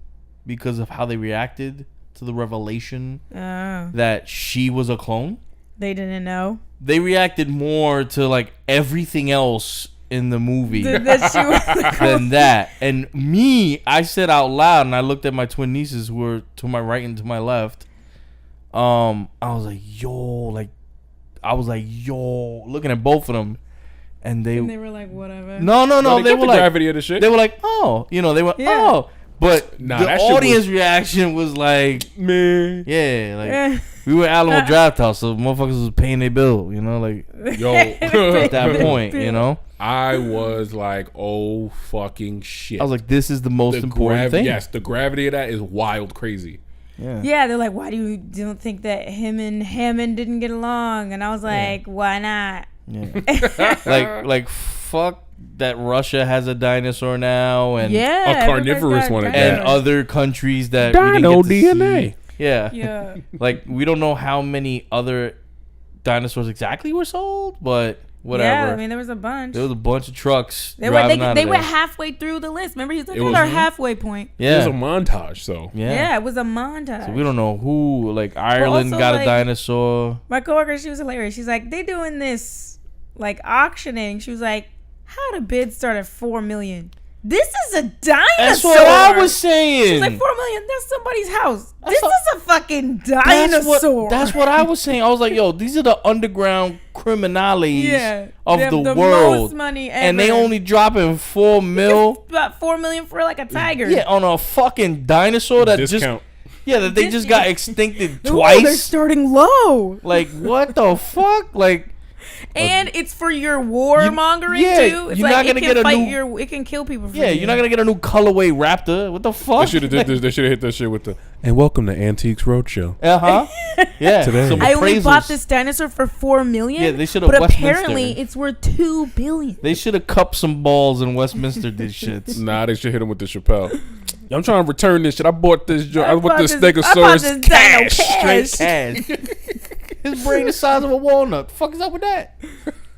because of how they reacted to the revelation that she was a clone, they didn't know. They reacted more to like everything else in the movie than that. And me, I said out loud, and I looked at my twin nieces who were to my right and to my left. I was like, yo, looking at both of them, and they were like, whatever. No. They were like, gravity of the shit. They were like, oh, they went, oh. But the audience reaction was like, man, yeah, like we were Alamo Draft House, so motherfuckers was paying their bill, like, yo, at that point, I was like, oh fucking shit. I was like, this is the most important thing. Yes, the gravity of that is wild crazy. Yeah, they're like, why do you don't think that him and Hammond didn't get along? And I was like, why not? Yeah. like fuck that Russia has a dinosaur now, and a carnivorous one, and other countries that Dino we didn't get to DNA. see. Yeah. Like, we don't know how many other dinosaurs exactly were sold, but whatever. Yeah, I mean, there was a bunch. There was a bunch of trucks. They went halfway through the list. Remember, he's like, "That's our halfway point." Yeah, it was a montage. So yeah, it was a montage. So we don't know who. Like, Ireland got a dinosaur. My coworker, she was hilarious. She's like, "They doing this like auctioning." She was like, "How the bid start at $4 million? This is a dinosaur." That's what I was saying. She's like, $4 million. That's somebody's house. This is a fucking dinosaur. That's what I was saying. I was like, yo, these are the underground criminales of the world. Most money ever. And they only dropping $4 million. About $4 million for like a tiger. Yeah, on a fucking dinosaur that discount. They just got extincted twice. They're starting low. Like, what the fuck? Like, and it's for your warmongering too. It's you're like not gonna get a new. It can kill people. You're not gonna get a new colorway Raptor. What the fuck? They should have hit that shit with the. And welcome to Antiques Roadshow. Yeah. Today. I only bought this dinosaur for $4 million. Yeah, they should have. But apparently, it's worth $2 billion. They should have cupped some balls in Westminster. These shits. Nah, they should hit him with the Chappelle. I'm trying to return this shit. I bought this. I bought this Stegosaurus cash. Straight cash. His brain the size of a walnut. The fuck is up with that?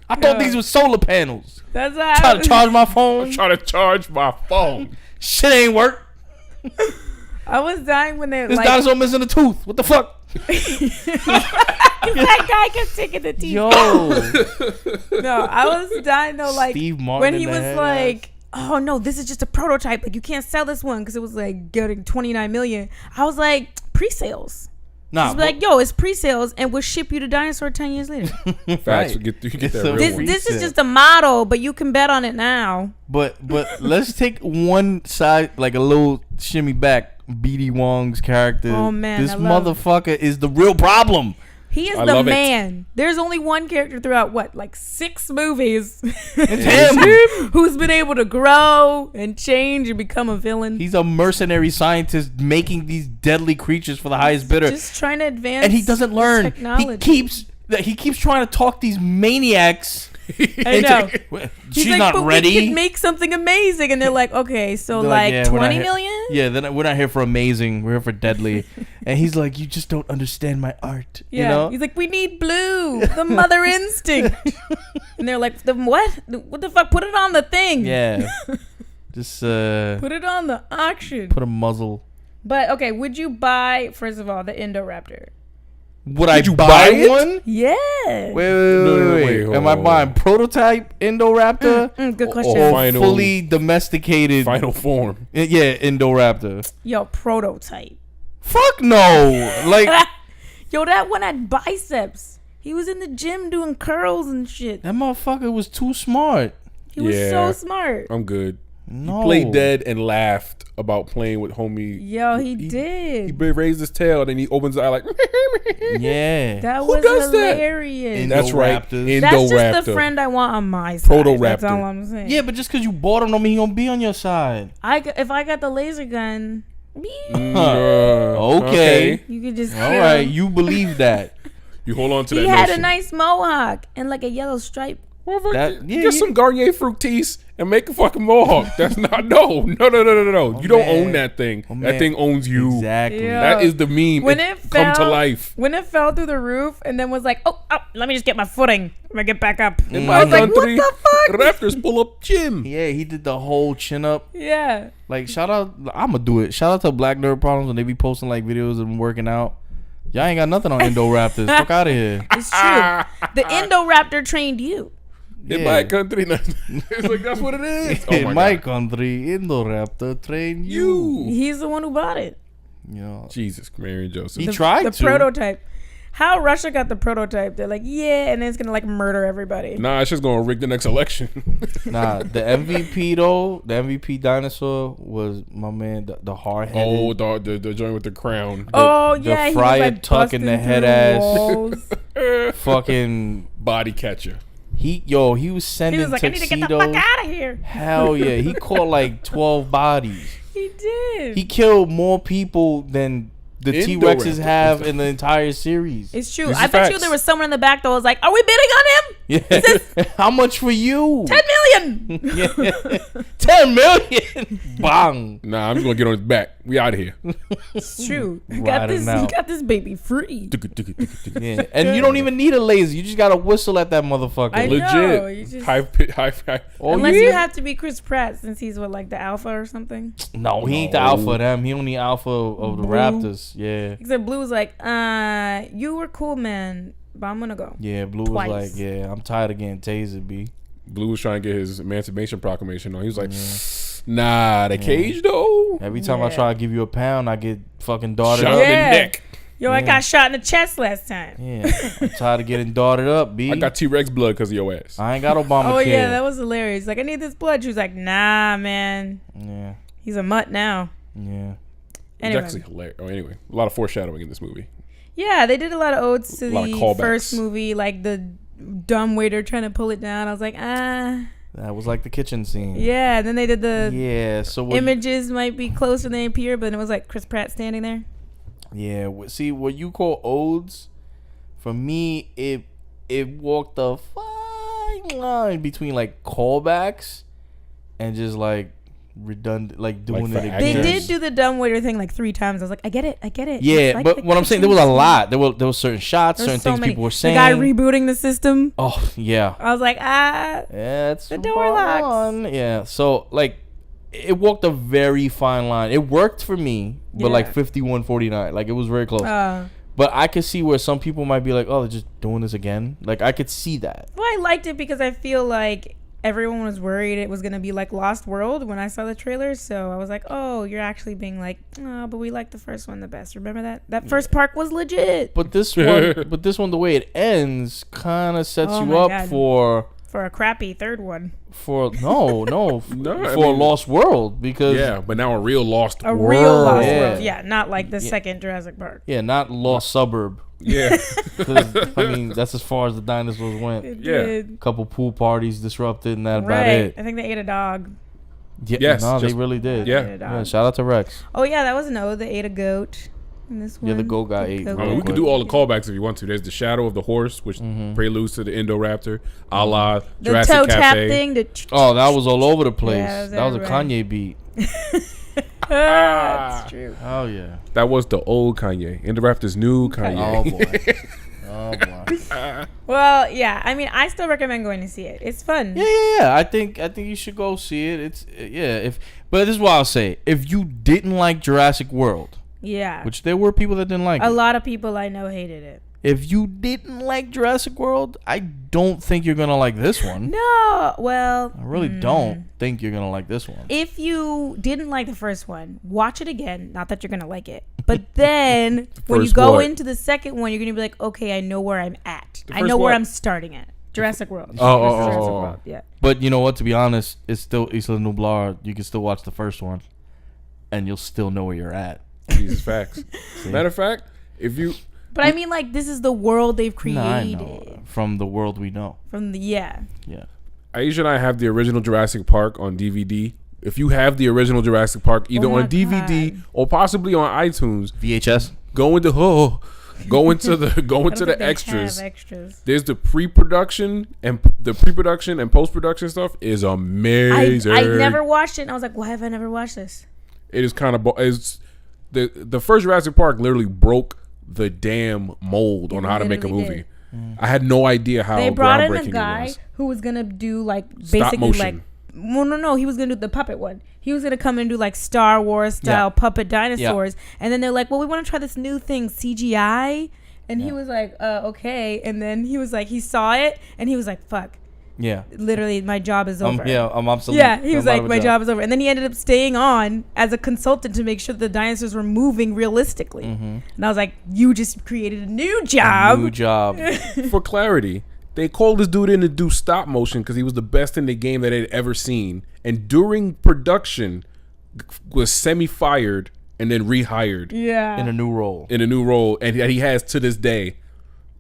I thought these were solar panels. That's how trying to charge my phone. I'm trying to charge my phone. Shit ain't work. I was dying when they this dinosaur missing a tooth. What the fuck? That guy kept taking the teeth. Yo. No, I was dying though. Like Steve Martin when he was like, "Oh no, this is just a prototype. Like you can't sell this one because it was like getting 29 million." I was like, pre-sales. Nah, like, yo, it's pre-sales, and we'll ship you the dinosaur 10 years later. Facts, you get that this is just a model, but you can bet on it now. But let's take one side, like a little shimmy back. BD Wong's character. Oh man, this motherfucker is the real problem. He is the man. There's only one character throughout like 6 movies. It's him who's been able to grow and change and become a villain. He's a mercenary scientist making these deadly creatures for the highest bidder. Just trying to advance, and he doesn't learn. Technology. He keeps trying to talk these maniacs. I know. She's like, not but ready. We could make something amazing, and they're like, okay, so like 20 million. Yeah, then we're not here for amazing. We're here for deadly. And he's like, you just don't understand my art. Yeah. You know? He's like, we need blue, the mother instinct. And they're like, the what? What the fuck? Put it on the thing. Yeah. Just put it on the auction. Put a muzzle. But okay, would you buy first of all the Indoraptor? Would I buy one? Yeah. Wait. Am I buying prototype Indoraptor? Good question. Or fully domesticated final form? Yeah, Indoraptor. Yo, prototype. Fuck no. Like, yo, that one had biceps. He was in the gym doing curls and shit. That motherfucker was too smart. He was so smart. I'm good. No. He played dead and laughed about playing with homie. Yo, he did. He raised his tail and then he opens his eye like. Yeah. That was hilarious. That's right. That's just the friend I want on my side. Proto-raptor. That's all I'm saying. Yeah, but just because you bought him don't mean he gonna be on your side. If I got the laser gun. Okay. You could just. All right. You believe that. You hold on to that. He had a nice mohawk and like a yellow stripe. Get some Garnier Fructis and make a fucking mohawk. That's not no. You don't own that thing. That thing owns you. Exactly. Yeah. That is the meme. When it fell, come to life. When it fell through the roof and then was like, oh, let me just get my footing. Let me get back up. I was like, what the fuck? Raptors pull up Jim. Yeah, he did the whole chin up. Yeah. Like, shout out. I'm gonna do it. Shout out to Black Nerd Problems when they be posting like videos of them working out. Y'all ain't got nothing on Indoraptors. Fuck out of here. It's true. The Indoraptor trained you. In my country, it's like that's what it is. In my country, Indoraptor trained you. He's the one who bought it. You know, Jesus, Mary and Joseph. He tried the to. Prototype. How Russia got the prototype? They're like, yeah, and then it's gonna like murder everybody. Nah, it's just gonna rig the next election. Nah, the MVP though, the MVP dinosaur was my man, the hard headed. Oh, the joint with the crown. The Friar tuck in the head ass. Fucking body catcher. He was sending tuxedos. I need to get the fuck out of here. Hell yeah. He caught like 12 bodies. He did. He killed more people than the T-Rexes have in the entire series. It's true. I bet you there was someone in the back that was like, are we bidding on him? Yeah. How much for you? 10 million. 10 million. Bang. Nah, I'm just gonna get on his back. We out of here. It's true. You Riding out. got this baby free. Yeah. And you don't even need a laser. You just gotta whistle at that motherfucker. I know, you Legit. just- High. Oh, Unless yeah? you have to be Chris Pratt, since he's like the alpha or something. No, he ain't the alpha of them. He only alpha of the Blue. Raptors. Yeah. Except Blue was like, you were cool, man, but I'm gonna go. Yeah, Blue Twice. was like, yeah, I'm tired of getting tasered, B. Blue was trying to get his Emancipation Proclamation on. He was like, nah, the cage though. Every time I Yeah. try to give you a pound, I get fucking darted Shot up. in the Yeah. neck. Yo, I got shot in the chest last time. Yeah, I'm tired of getting darted up, B. I got T-Rex blood because of your ass. I ain't got Obamacare. Oh yeah, that was hilarious. Like, I need this blood. She was like, nah, man, Yeah, he's a mutt now. yeah. It's Anyway, actually hilarious. Oh, anyway, a lot of foreshadowing in this movie. yeah, they did a lot of odes to A lot of the callbacks. first movie, like the dumb waiter trying to pull it down. I was like, That was like the kitchen scene. yeah. And then they did the Yeah, so what, images might be closer than they appear, but it was like Chris Pratt standing there. yeah, see what you call odes, for me it walked a fine line between like callbacks and just like redundant, like doing Like it for again. They Actors. did do the dumb waiter thing like 3 times. I was like, I get it. Yeah, It's like but the what I'm saying, there was a kitchen lot. There was certain shots, scene. There's certain so things many. people were The saying. guy rebooting the system. Oh yeah. I was like, Yeah, it's The door locks. on. Yeah, so like it walked a very fine line. It worked for me, but like Yeah. 51-49, like it was very close. well, But I could see where some people might be like, "Oh, they're just doing this again." Like I could see that. I liked it because I feel like everyone was worried it was going to be like Lost World when I saw the trailers. So I was like, oh, you're actually being like, oh, but we like the first one the best. Remember that? That first park was legit. But this one, the way it ends, kind of sets Oh you my up God. for For a crappy third one. no, No, I for a mean- Lost World because Yeah, but now a real lost A world. real Lost Yeah. World. Yeah, not like the second Jurassic Park. yeah, not Lost Suburb. Yeah. 'Cause, I mean, that's as far as the dinosaurs went. It Yeah. did. Couple pool parties disrupted, and that about Right. it. I think they ate a dog. Yeah, Yes, no, they just- really did. Yeah. They ate a dog. Yeah, shout out to Rex. Oh, yeah, that was an ode. They ate a goat in this one. Yeah, the goat guy ate. goat I mean, we guy. could do all the callbacks if you want to. There's the shadow of the horse, which preludes to the Indoraptor, a la The Jurassic toe tap Cafe. thing. The Oh, that was all over the place. Yeah, that was a everywhere. Kanye beat. That's true. Oh yeah. That was the old Kanye. Indoraptor's new Oh Kanye. boy. Oh boy. Well, yeah. I mean, I still recommend going to see it. It's fun. Yeah. I think you should go see it. It's but this is what I'll say. If you didn't like Jurassic World, Yeah. which there were people that didn't like A it. lot of people I know hated it. If you didn't like Jurassic World, I don't think you're gonna like this one. No. Well, I really don't think you're gonna like this one. if you didn't like the first one, watch it again. Not that you're going to like it. But then when you First go what? into the second one, you're going to be like, okay, I know where I'm at. The I first know where what? I'm starting at. Jurassic World. Oh. Jurassic World. Yeah. But you know what? To be honest, it's still Isla Nublar. You can still watch the first one, and you'll still know where you're at. Jesus, facts. Matter of fact, if you But I mean, like, this is the world they've created. Nah, I know from the world we know. From the, yeah. Yeah. Aisha and I have the original Jurassic Park on DVD. If you have the original Jurassic Park either Oh my on DVD God. or possibly on iTunes, VHS. go into the I don't think they extras. have extras. There's the pre-production and post-production stuff is amazing. I never watched it, and I was like, why have I never watched this? It is kind of it's the first Jurassic Park literally broke the damn mold on how to make a literally movie. did. I had no idea how They brought in groundbreaking a it guy was. who was gonna do like Stop basically motion. like no, he was gonna do the puppet one. He was gonna come and do like Star Wars style puppet dinosaurs, and then they're like, well, we want to try this new thing, CGI, and he was like, okay, and then he was like, he saw it, and he was like, fuck, Yeah. literally, my job is over. I'm absolutely. Yeah, he was like, my job is over. And then he ended up staying on as a consultant to make sure the dinosaurs were moving realistically. And I was like, you just created a new job. New job. For clarity, they called this dude in to do stop motion because he was the best in the game that they'd ever seen. And during production, was semi-fired and then rehired Yeah. In a new role. in a new role, and he has to this day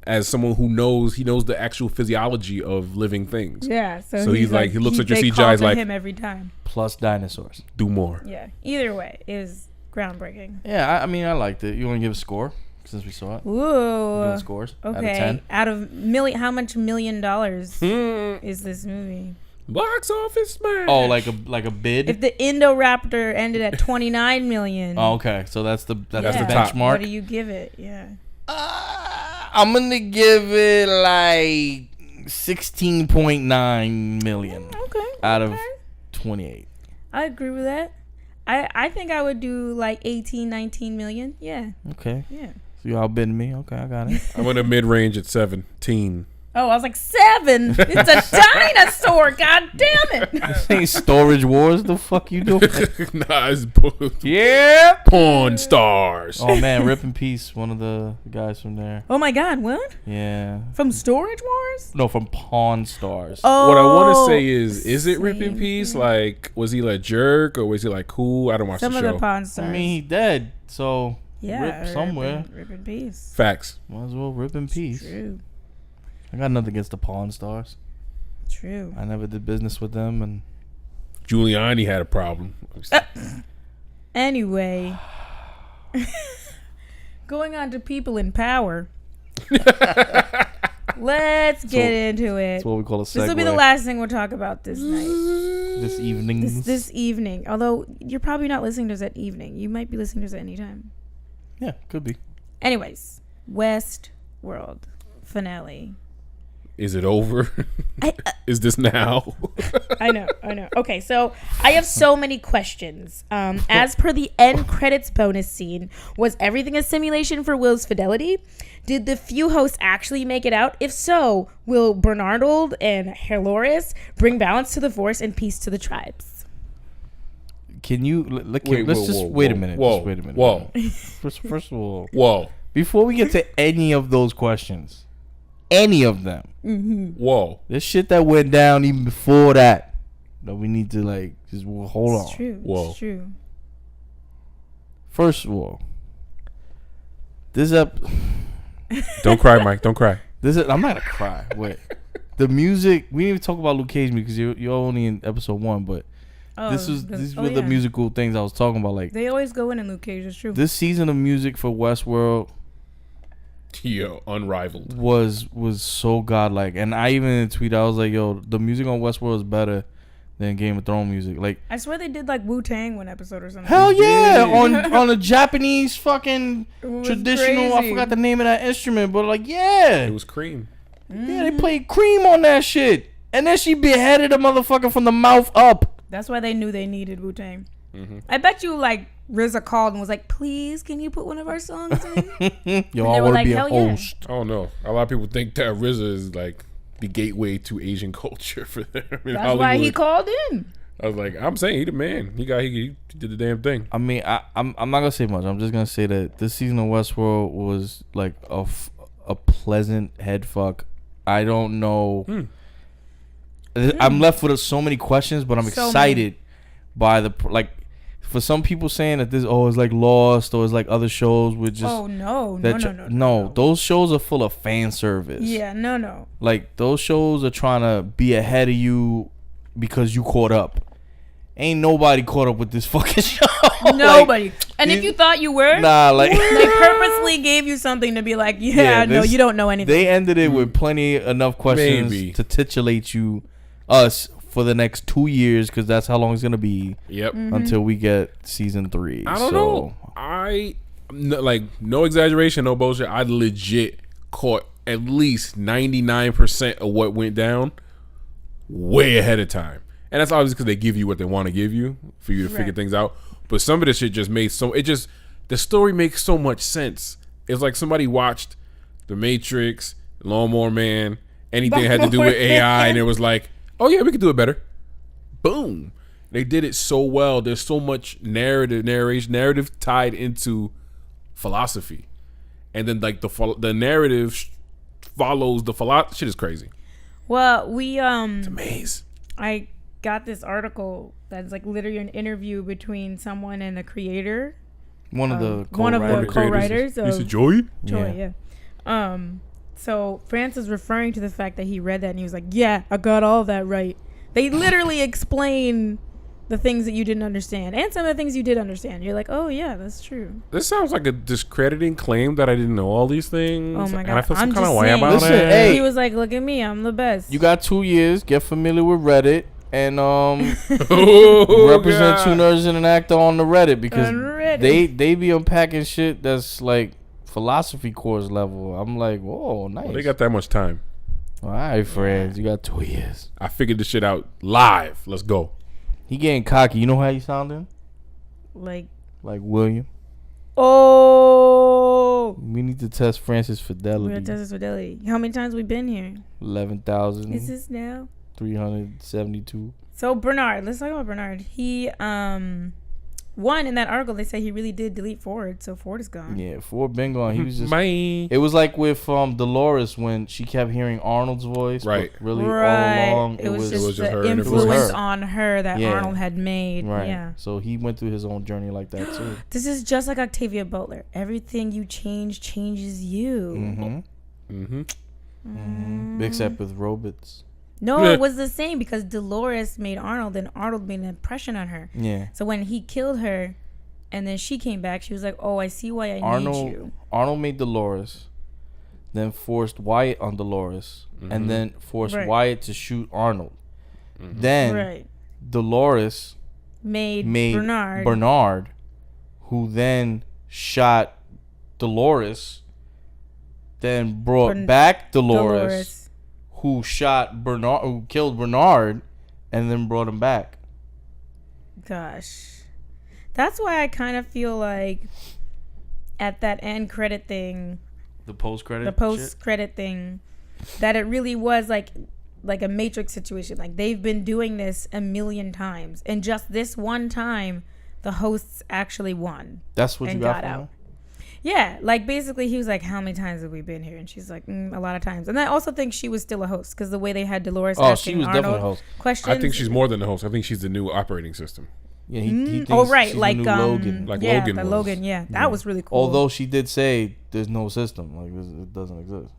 as someone who knows the actual physiology of living things. Yeah. So he's like, he looks at your they CGI, call he's for like- him every time. Plus dinosaurs. Do more. Yeah. Either way, it was groundbreaking. Yeah, I mean, I liked it. You want to give a score since we saw it? Ooh. Doing scores out of Okay. 10. Out of how much $1 million Hmm. is this movie? Box office smash. Oh, like a bid. If the Indoraptor ended at 29 million. Oh, okay. So that's the the benchmark. What do you give it? Yeah. I'm gonna give it like 16.9 million. Okay. Out of 28. I agree with that. I think I would do like 18, 19 million. Yeah. Okay. Yeah. So y'all bidding me? Okay, I got it. I'm in the mid range at 17. Oh, I was like 7. It's a dinosaur. God damn it. This ain't Storage Wars. The fuck you doing? Nah, it's Yeah. Pawn Stars. Oh man, rip in peace. One of the guys from there. Oh my God, what? Yeah. From Storage Wars? No, from Pawn Stars. Oh. What I want to say is it Rip in same Peace? thing. Like, was he like jerk or was he like cool? I don't watch Some the of show. the Pawn Stars. I mean, he dead. So yeah, rip somewhere. Rip in peace. Facts. Might as well rip in peace. True. I got nothing against the Pawn Stars. True. I never did business with them, and Giuliani had a problem. Anyway, going on to people in power. Let's get into it. that's what we call a segue. This will be the last thing we'll talk about this night. This evening. This evening. Although you're probably not listening to us at evening. You might be listening to us at any time. Yeah, could be. Anyways, Westworld finale. Is it over? Is this now? I know. Okay, so I have so many questions. As per the end credits bonus scene, was everything a simulation for Will's fidelity? Did the few hosts actually make it out? If so, will Bernardold and Heloris bring balance to the Force and peace to the tribes? Can you Wait, let's just wait a minute. Whoa, Just wait a minute. whoa. First of all, Whoa. before we get to any of those questions, any of them, Whoa. there's shit that went down even before that we need to like just hold on. It's true. Whoa. It's true. First of all, Don't cry, Mike. Don't cry. I'm not gonna cry. Wait, the music. We didn't even talk about Luke Cage because you're only in episode 1, but these were the musical things I was talking about. Like They always go in Luke Cage. It's true. this season of music for Westworld Yo, unrivaled. was so godlike, and I even in a tweet I was like, "Yo, the music on Westworld is better than Game of Thrones music." Like, I swear they did like Wu-Tang one episode or something. hell yeah, on a Japanese fucking was traditional. I crazy. forgot the name of that instrument, but like, yeah, It was cream. yeah, they played Cream on that shit, and then she beheaded a motherfucker from the mouth up. That's why they knew they needed Wu-Tang. I bet you like RZA called and was like, "Please, can you put one of our songs in?" Yo, they I were want to like, be a hell yeah. host. I don't know. A lot of people think that RZA is like the gateway to Asian culture for them in That's Hollywood. why he called in. I was like, I'm saying he the man. He did the damn thing. I mean, I'm not gonna say much. I'm just gonna say that this season of Westworld was like a pleasant head fuck. I don't know. I'm left with so many questions, but I'm So excited by the like. For some people saying that this it's like Lost or it's like other shows with just No. Those shows are full of fan service. Yeah, no. Like those shows are trying to be ahead of you because you caught up. Ain't nobody caught up with this fucking show. Nobody. And if these- you thought you were, Nah, like they purposely gave you something to be like, no, you don't know anything. They ended it with enough questions Maybe. to titulate us for the next 2 years because that's how long it's gonna be. Yep. Until we get season 3. I don't know. No exaggeration, no bullshit. I legit caught at least 99% of what went down way ahead of time. And that's obviously because they give you what they want to give you for you to figure things out. But some of this shit just made the story makes so much sense. It's like somebody watched The Matrix, Lawnmower Man, anything that had to do with AI, and it was like, oh yeah, we could do it better. Boom. They did it so well. There's so much narrative tied into philosophy. And then like the narrative follows the philosophy. Shit is crazy. Well, It's a maze. I got this article that's like literally an interview between someone and the creator. One of the co-writers Lisa of Joy? Joy, yeah. So France is referring to the fact that he read that and he was like, yeah, I got all that right. They literally explain the things that you didn't understand and some of the things you did understand. You're like, oh yeah, that's true. This sounds like a discrediting claim that I didn't know all these things. Oh my God. And I feel some I'm kind of just way saying. about Listen, it. hey. He was like, look at me, I'm the best. You got 2 years. Get familiar with Reddit. and represent God. 2Nerds and an actor on the Reddit because On Reddit. they be unpacking shit that's like philosophy course level. I'm like, whoa, nice. Well, they got that much time. All right, friends, you got 2 years. I figured this shit out live. Let's go. He getting cocky. You know how he sounding? Like William. Oh, We need to test Francis' fidelity. we're gonna test his fidelity. How many times we been here? 11,000. Is this now? 372. So Bernard, let's talk about Bernard. He one in that article they say he really did delete Ford, so Ford is gone. Yeah, Ford been gone. He was just. Bye. It was like with Dolores when she kept hearing Arnold's voice. Right. But really, Right. all along It was just just her the and it was influence her. on her that Yeah. Arnold had made. Right. Yeah. So he went through his own journey like that too. This is just like Octavia Butler. Everything you change changes you. Mm-hmm. Except with robots. No, it was the same because Dolores made Arnold and Arnold made an impression on her. Yeah. So when he killed her and then she came back, she was like, oh, I see why I need you. Arnold made Dolores, then forced Wyatt on Dolores, and then forced Right. Wyatt to shoot Arnold. Then Right. Dolores Made Bernard, who then shot Dolores, then brought back Dolores, who shot Bernard, who killed Bernard, and then brought him back. Gosh. That's why I kind of feel like at that end credit thing, The post credit. the post credit thing, that it really was like a Matrix situation. Like they've been doing this a million times, and just this one time, the hosts actually won. That's what you and got got from out. him? Yeah, like basically he was like, "How many times have we been here?" And she's like, "A lot of times." And I also think she was still a host because the way they had Dolores asking she was Arnold definitely a host. questions. I think she's more than the host. I think she's the new operating system. Yeah, he thinks oh right, she's like the new Logan. Like yeah, Logan the was. Logan. Yeah, that was really cool. Although she did say there's no system, like it doesn't exist.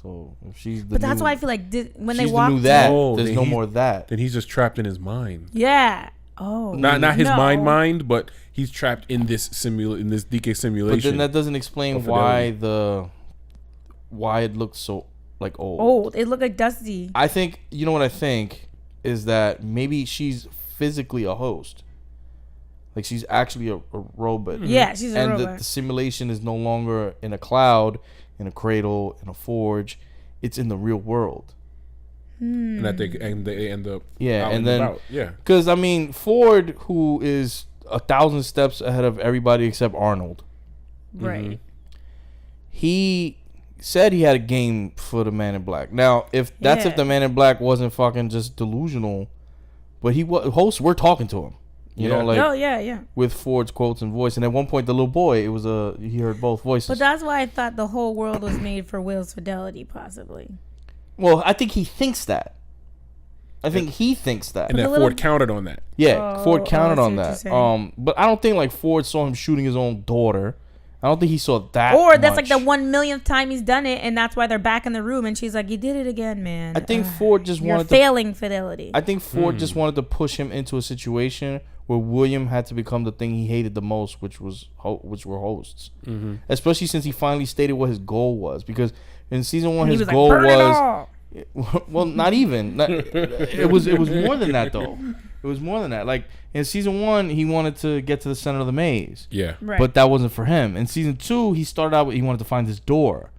So if she's the but that's new, why I feel like when they she's the walked, new that. Oh, there's then no he- more that. Then he's just trapped in his mind. yeah. Oh, Not his no. mind, but he's trapped in this DK simulation. But then that doesn't explain of why fidelity. why it looks so like old. Old. It looked like Dusty. I think you know what I think is that maybe she's physically a host. Like she's actually a robot. Yeah, she's a and robot. the simulation is no longer in a cloud, in a cradle, in a forge. It's in the real world. and that they end up Yeah, out and then about. Yeah. because I mean Ford, who is 1,000 steps ahead of everybody except Arnold, Right. he said he had a game for the Man in Black. Now, if that's Yeah. if the Man in Black wasn't fucking just delusional, but he was hosts were talking to him, you know, Yeah. like Oh yeah. with Ford's quotes and voice. And at one point, the little boy, it was he heard both voices. But that's why I thought the whole world was made for Will's fidelity, possibly. Well, I think he thinks that. I think he thinks that. And the that little- Ford counted on that. Yeah, Oh, Ford I counted see on what you're that. saying. But I don't think like Ford saw him shooting his own daughter. I don't think he saw that. Or that's like the much. 1,000,000th time he's done it, and that's why they're back in the room, and she's like, "You did it again, man." I think Ford just You're wanted to. failing fidelity. I think Ford just wanted to push him into a situation where William had to become the thing he hated the most, which were hosts. Especially since he finally stated what his goal was. Because in season 1, And he his was like, goal "Burn it was all." well, not even. It was more than that though. It was more than that. Like in season 1, he wanted to get to the center of the maze. Yeah. Right. But that wasn't for him. In season 2, he started out with he wanted to find his door.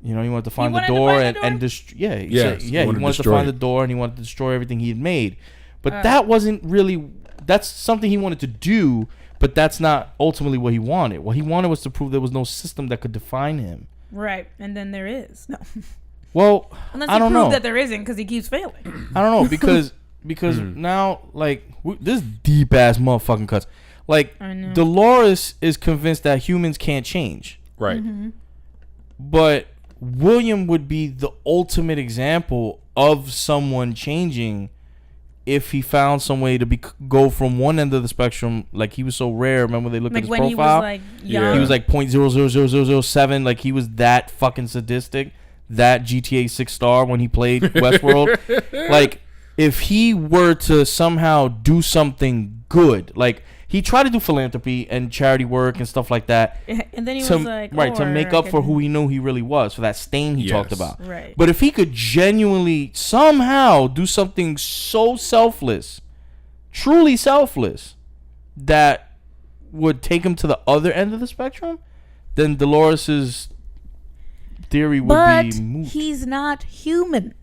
You know, he wanted to find the wanted to door find the door? and destroy. Yeah, he Yes, said- he he wanted to wanted to destroy find it. the door and he wanted to destroy everything he had made. But that wasn't really. That's something he wanted to do. But that's not ultimately what he wanted. What he wanted was to prove there was no system that could define him. Right, and then there is no. Well, Unless I you don't prove know. that there isn't, because he keeps failing. I don't know because now like this deep ass motherfucking cuts. Like I know. Dolores is convinced that humans can't change, Right. but William would be the ultimate example of someone changing if he found some way to go from one end of the spectrum. Like he was so rare. Remember they looked Like at his when he was profile. like Yeah. young. He was like 0.000007. Like he was that fucking sadistic. That GTA 6 star when he played Westworld. Like if he were to somehow do something good, like he tried to do philanthropy and charity work and stuff like that. And then he was like, to make up for who he knew he really was, for that stain he talked about. Right. But if he could genuinely somehow do something so selfless, truly selfless, that would take him to the other end of the spectrum, then Dolores's theory would be moot. He's not human.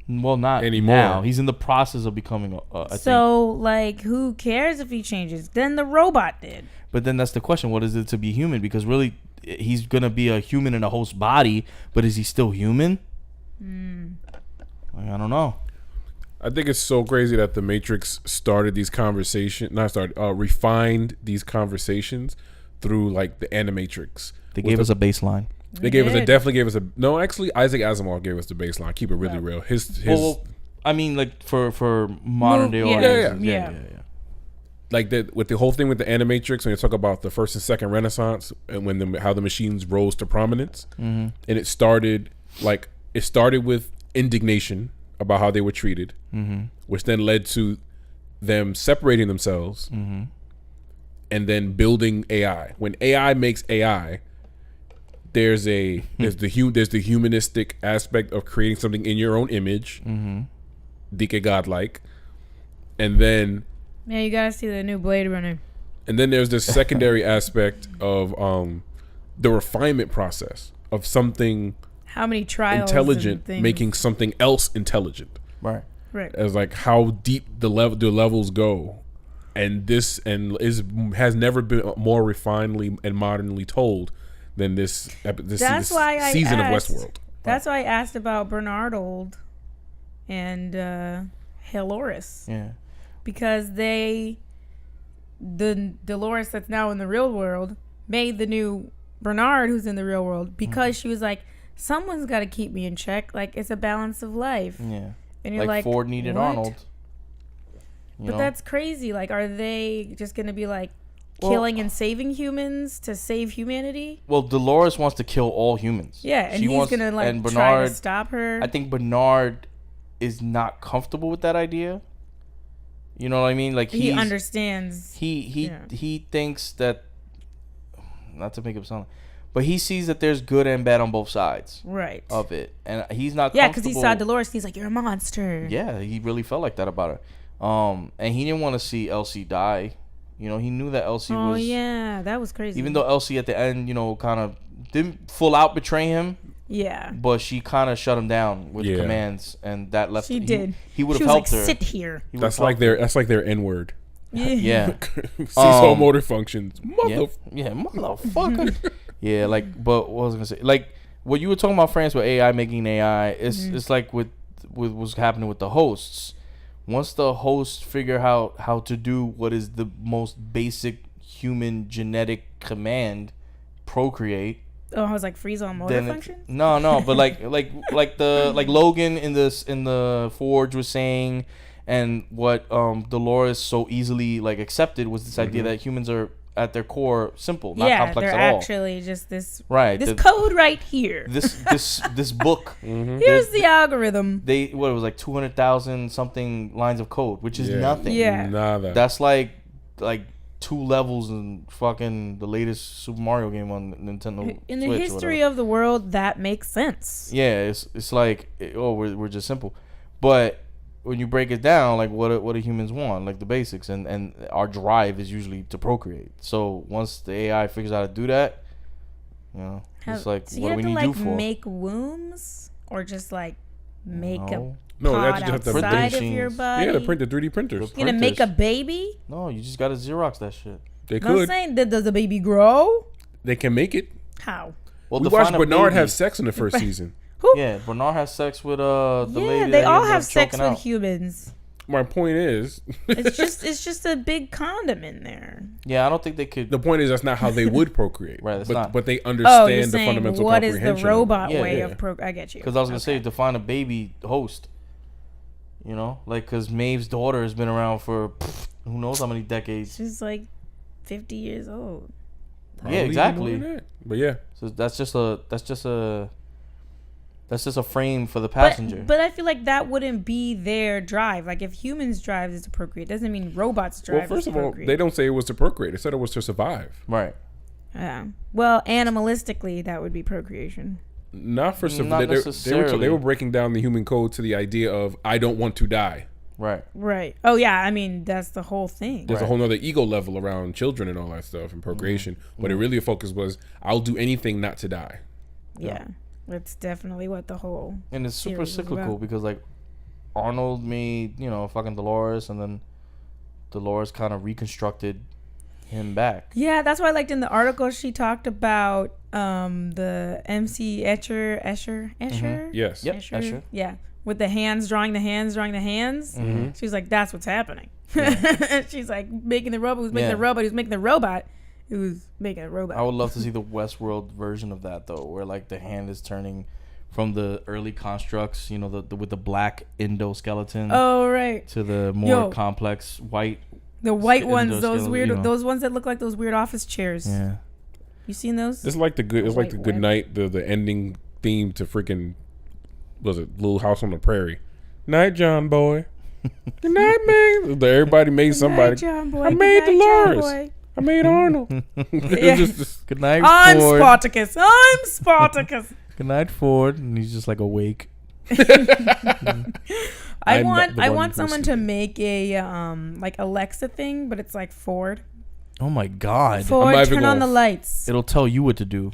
Well, not anymore. Now. He's in the process of becoming like, who cares if he changes? Then the robot did. But then that's the question. What is it to be human? Because really, he's going to be a human in a host body, but is he still human? I don't know. I think it's so crazy that the Matrix started these conversations, refined these conversations through like the Animatrix. They gave us a baseline. They definitely gave us no. Actually, Isaac Asimov gave us the baseline. Keep it really real. His. Well, I mean, like for modern day audiences. Yeah. Like that with the whole thing with the Animatrix, when you talk about the first and second Renaissance and when how the machines rose to prominence, and it started with indignation about how they were treated, which then led to them separating themselves, and then building AI. When AI makes AI, there's the humanistic aspect of creating something in your own image, Dike godlike, and then you gotta see the new Blade Runner. And then there's this secondary aspect of the refinement process of something. How many trials intelligent making something else intelligent, right? As like how deep the levels go, and has never been more refinedly and modernly told than this season of Westworld. That's why I asked about Bernardold and Dolores. Yeah, because the Dolores that's now in the real world made the new Bernard who's in the real world because she was like, someone's got to keep me in check. Like, it's a balance of life. Yeah. And you're like Ford needed what? Arnold. But that's crazy. Like, are they just going to be like killing and saving humans to save humanity? Well, Dolores wants to kill all humans. Yeah, and he's going to like try to stop her. I think Bernard is not comfortable with that idea. You know what I mean? Like, he understands. He thinks that, not to make it sound, but he sees that there's good and bad on both sides, right, of it, and he's not. Yeah, because he saw Dolores, and he's like, "You're a monster." Yeah, he really felt like that about her. And he didn't want to see Elsie die. You know, he knew that Elsie was. Oh yeah, that was crazy. Even though Elsie at the end, you know, kind of didn't full out betray him. Yeah. But she kind of shut him down with commands, and that left. She did. He would have helped her. Sit here. That's like their N word. Yeah. Seesaw motor functions. Motherfucker. Yeah, like, but what was I gonna say? Like, what you were talking about, France, with AI making AI, it's like with what's happening with the hosts. Once the hosts figure out how to do what is the most basic human genetic command, procreate. Oh, I was like freeze on motor function. No, but like Logan in the Forge was saying, and what Dolores so easily like accepted was this idea that humans are at their core simple, not complex at all. They're actually just this code right here. This book. Here's the algorithm. It was like 200,000 something lines of code, which is nothing. Yeah, nada. That's like 2 levels in fucking the latest Super Mario game on Nintendo. In the history of the world, that makes sense. Yeah, it's like we're just simple, but when you break it down, like what do humans want? Like the basics, and our drive is usually to procreate. So once the AI figures out how to do that, you know, it's like, what do we need you for? Make wombs or just like make a No, pod you have to outside of your body? Yeah, the 3D printers. You gonna make a baby? No, you just gotta Xerox that shit. They could. I'm saying, does the baby grow? They can make it. How? Well, we watched Bernard have sex in the first season. Who? Yeah, Bernard has sex with the lady. Yeah, they all have sex with humans. My point is, it's just a big condom in there. Yeah, I don't think they could. The point is, that's not how they would procreate. Right, that's not. But they understand the fundamental what comprehension. What is the robot way of I get you. Because I was gonna say, to find a baby host, you know, like, because Maeve's daughter has been around for who knows how many decades. She's like 50 years old. Yeah, exactly. But yeah, so that's just a That's just a frame for the passenger. But I feel like that wouldn't be their drive. Like if humans drive is to procreate, doesn't mean robots drive. Well, first of all, they don't say it was to procreate. They said it was to survive. Right. Yeah. Well, animalistically, that would be procreation. Not for Not necessarily. They were breaking down the human code to the idea of I don't want to die. Right. Right. Oh yeah. I mean, that's the whole thing. There's a whole nother ego level around children and all that stuff and procreation. But it really focus was I'll do anything not to die. Yeah. That's definitely what the whole And it's super series was cyclical about. because like Arnold made, fucking Dolores, and then Dolores kind of reconstructed him back. Yeah, that's why I liked in the article she talked about the MC Escher. Yes. Yep. Escher. Yeah. With the hands, drawing the hands. Mm-hmm. She was like, that's what's happening. She's like making the robot, who's making Yeah. the robot, who's making the robot, who's making a robot. I would love to see the Westworld version of that though, where like the hand is turning from the early constructs, the with the black endoskeleton, Oh right. to the more complex white. The white ones, endoskeleton, those weird, those ones that look like those weird office chairs. Yeah. You seen those? It's like the good. It's like the good night. The ending theme to freaking was it Little House on the Prairie? Night, John boy. Good night, man. Everybody made somebody. Night, John boy. I Good made night, John Dolores. boy. I made Arnold. Yeah. Good night, I'm Ford. Spartacus. I'm Spartacus. Good night, Ford. And he's just like awake. I I'm not the one want who's someone to sleeping. make a like Alexa thing, but it's like Ford. Oh my God. Ford, not even turn on gonna the lights. It'll tell you what to do.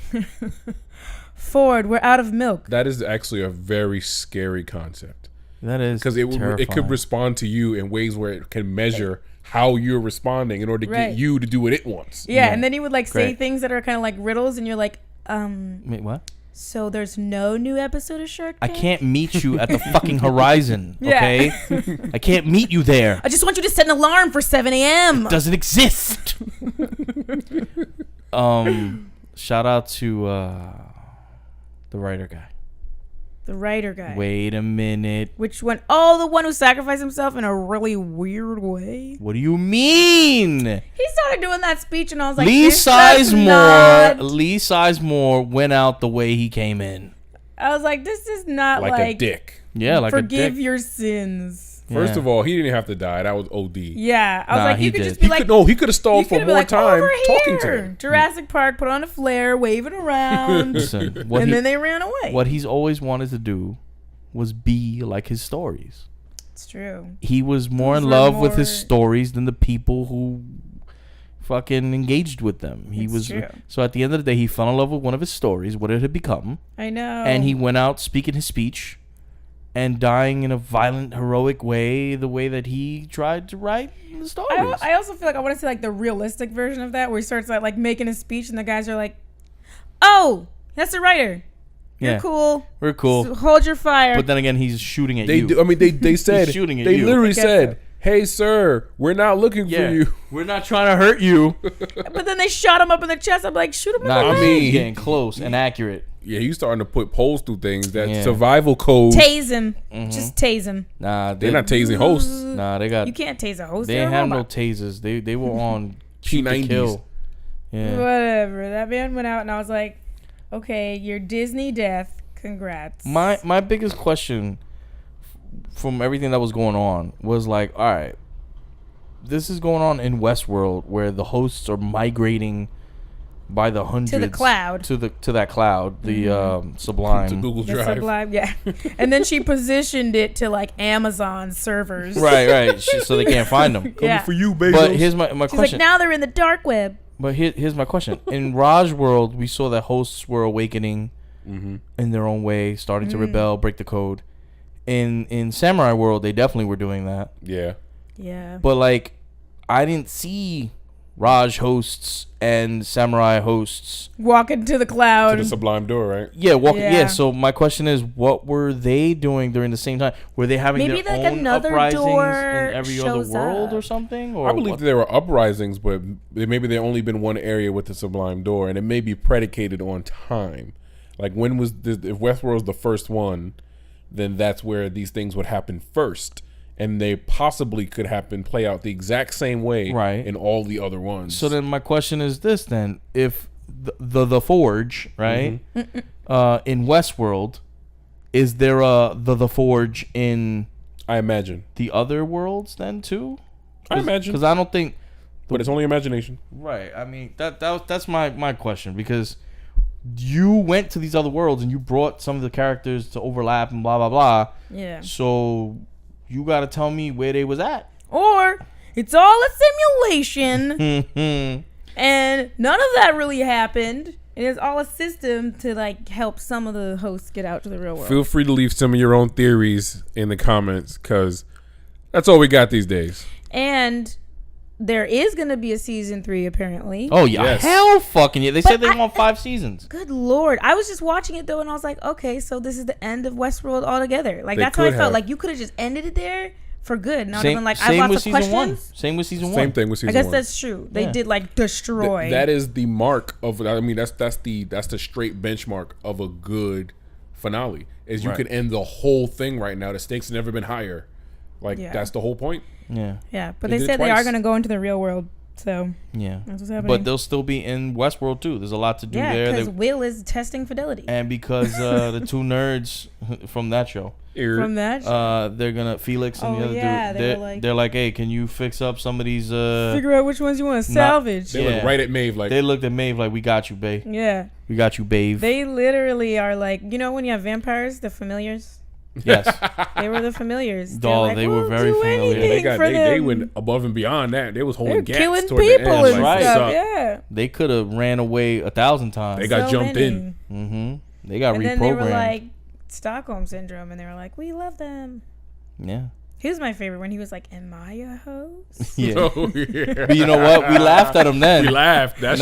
Ford, we're out of milk. That is actually a very scary concept That is because it terrifying. could respond to you in ways where it can measure how you're responding in order to Right. get you to do what it wants. Yeah, and then he would like say Great. things that are kind of like riddles, and you're like, Wait, what? so there's no new episode of Shark I Tank? can't meet you at the fucking horizon, okay? Yeah. I can't meet you there. I just want you to set an alarm for 7 a.m. Doesn't exist. Shout out to the writer guy. The writer guy. Wait a minute. Which one? Oh, the one who sacrificed himself in a really weird way. What do you mean? He started doing that speech, and I was like, Lee this does not- Sizemore went out the way he came in. I was like, this is not Like like a dick. Yeah, like forgive a dick. your sins. First Yeah. of all, he didn't have to die. That was OD. Yeah, I was Nah, like, he you could did. just be like, He could have stalled for could've been more like, time over talking to here. him. Jurassic Park, put on a flare, waving around, Listen, what, and he- then they ran away. what he's always wanted to do was be like his stories. It's true. He was more Those in were love with his more- stories than the people who fucking engaged with them. He It's was true. So at the end of the day, he fell in love with one of his stories, what it had become, I know. and he went out speaking his speech and dying in a violent, heroic way, the way that he tried to write the stories. I also feel like I want to see like the realistic version of that, where he starts like making a speech, and the guys are like, "Oh, that's the writer. You're Yeah. cool. We're cool. So hold your fire." But then again, he's shooting at They you. do, I mean, they said He's shooting at they you. literally I guess said, so. "Hey, sir, we're not looking for you." We're not trying to hurt you. But then they shot him up in the chest. I'm like, shoot him in Nah, the I leg. mean- he's getting close and accurate. Yeah, he's starting to put poles through things. That Yeah. survival code. Tase him. Mm-hmm. Just tase him. Nah, They're not tasing hosts. Nah, they got. You can't tase a host. They They're ain't a have no robot. tasers. They were on shoot to P90s. kill. Yeah. Whatever. That man went out, and I was like, okay, your Disney death. Congrats. My biggest question from everything that was going on was like, all right, this is going on in Westworld where the hosts are migrating by the hundreds To the cloud. to that cloud, the Sublime. To Google The Drive. Sublime, yeah. And then she positioned it to like Amazon servers. Right. So they can't find them. Yeah. For you, baby. But here's my She's like, question. now they're in the dark web. But here's my question. In Raj World, we saw that hosts were awakening in their own way, starting to rebel, break the code. In Samurai World, they definitely were doing that. Yeah. Yeah. But like, I didn't see Raj hosts and Samurai hosts. Walking to the To cloud. the Sublime Door, right? Yeah, Yeah. So my question is, what were they doing during the same time? Were they having Maybe their like own another uprisings door in every other shows world up. or something? Or I believe what? there were uprisings, but maybe there only been one area with the Sublime Door, and it may be predicated on time. Like when was this, if Westworld's the first one, then that's where these things would happen first, and they possibly could play out the exact same way, Right. in all the other ones. So then my question is this: then, if the Forge, right, in Westworld, is there the forge in? I imagine the other worlds then too. I imagine because I don't think. But it's only imagination, right? I mean that's my question, because you went to these other worlds and you brought some of the characters to overlap and blah blah blah. Yeah. So you got to tell me where they was at. Or it's all a simulation, and none of that really happened. And it's all a system to like help some of the hosts get out to the real world. Feel free to leave some of your own theories in the comments, because that's all we got these days. And there is going to be a season 3 apparently. Oh yeah, yes. Hell fucking yeah! They said they want 5 seasons. Good Lord, I was just watching it though, and I was like, okay, so this is the end of Westworld altogether. Like that's how I felt. Like you could have just ended it there for good. And I would have been like, I have lots of questions. Same with season 1. Same thing with season 1. I guess that's true. They did like destroy. That is the mark of. I mean, that's the straight benchmark of a good finale. Is you can end the whole thing right now. The stakes have never been higher. Like that's the whole point. Yeah, but they said they are going to go into the real world. So yeah, that's what's happening. But they'll still be in Westworld too. There's a lot to do there. Yeah, because Will is testing fidelity, and because the 2 nerds from that show. They're gonna Felix and the other dude. They're like, hey, can you fix up some of these? Figure out which ones you want to salvage. They look right at Maeve like. They looked at Maeve like, we got you, babe. Yeah, we got you, babe. They literally are like, you know when you have vampires, the familiars. Yes, they were the familiars. Like, they were very familiar. They went above and beyond that. They was holding gaps killing toward people the end, and stuff. Yeah, they could have ran away 1,000 times. They got jumped in. Mm-hmm. They got reprogrammed. Then they were like Stockholm syndrome, and they were like, we love them. Yeah. He was my favorite when he was like, am I a host? Yeah. Oh, yeah. But you know what? We laughed at him then. We laughed. Now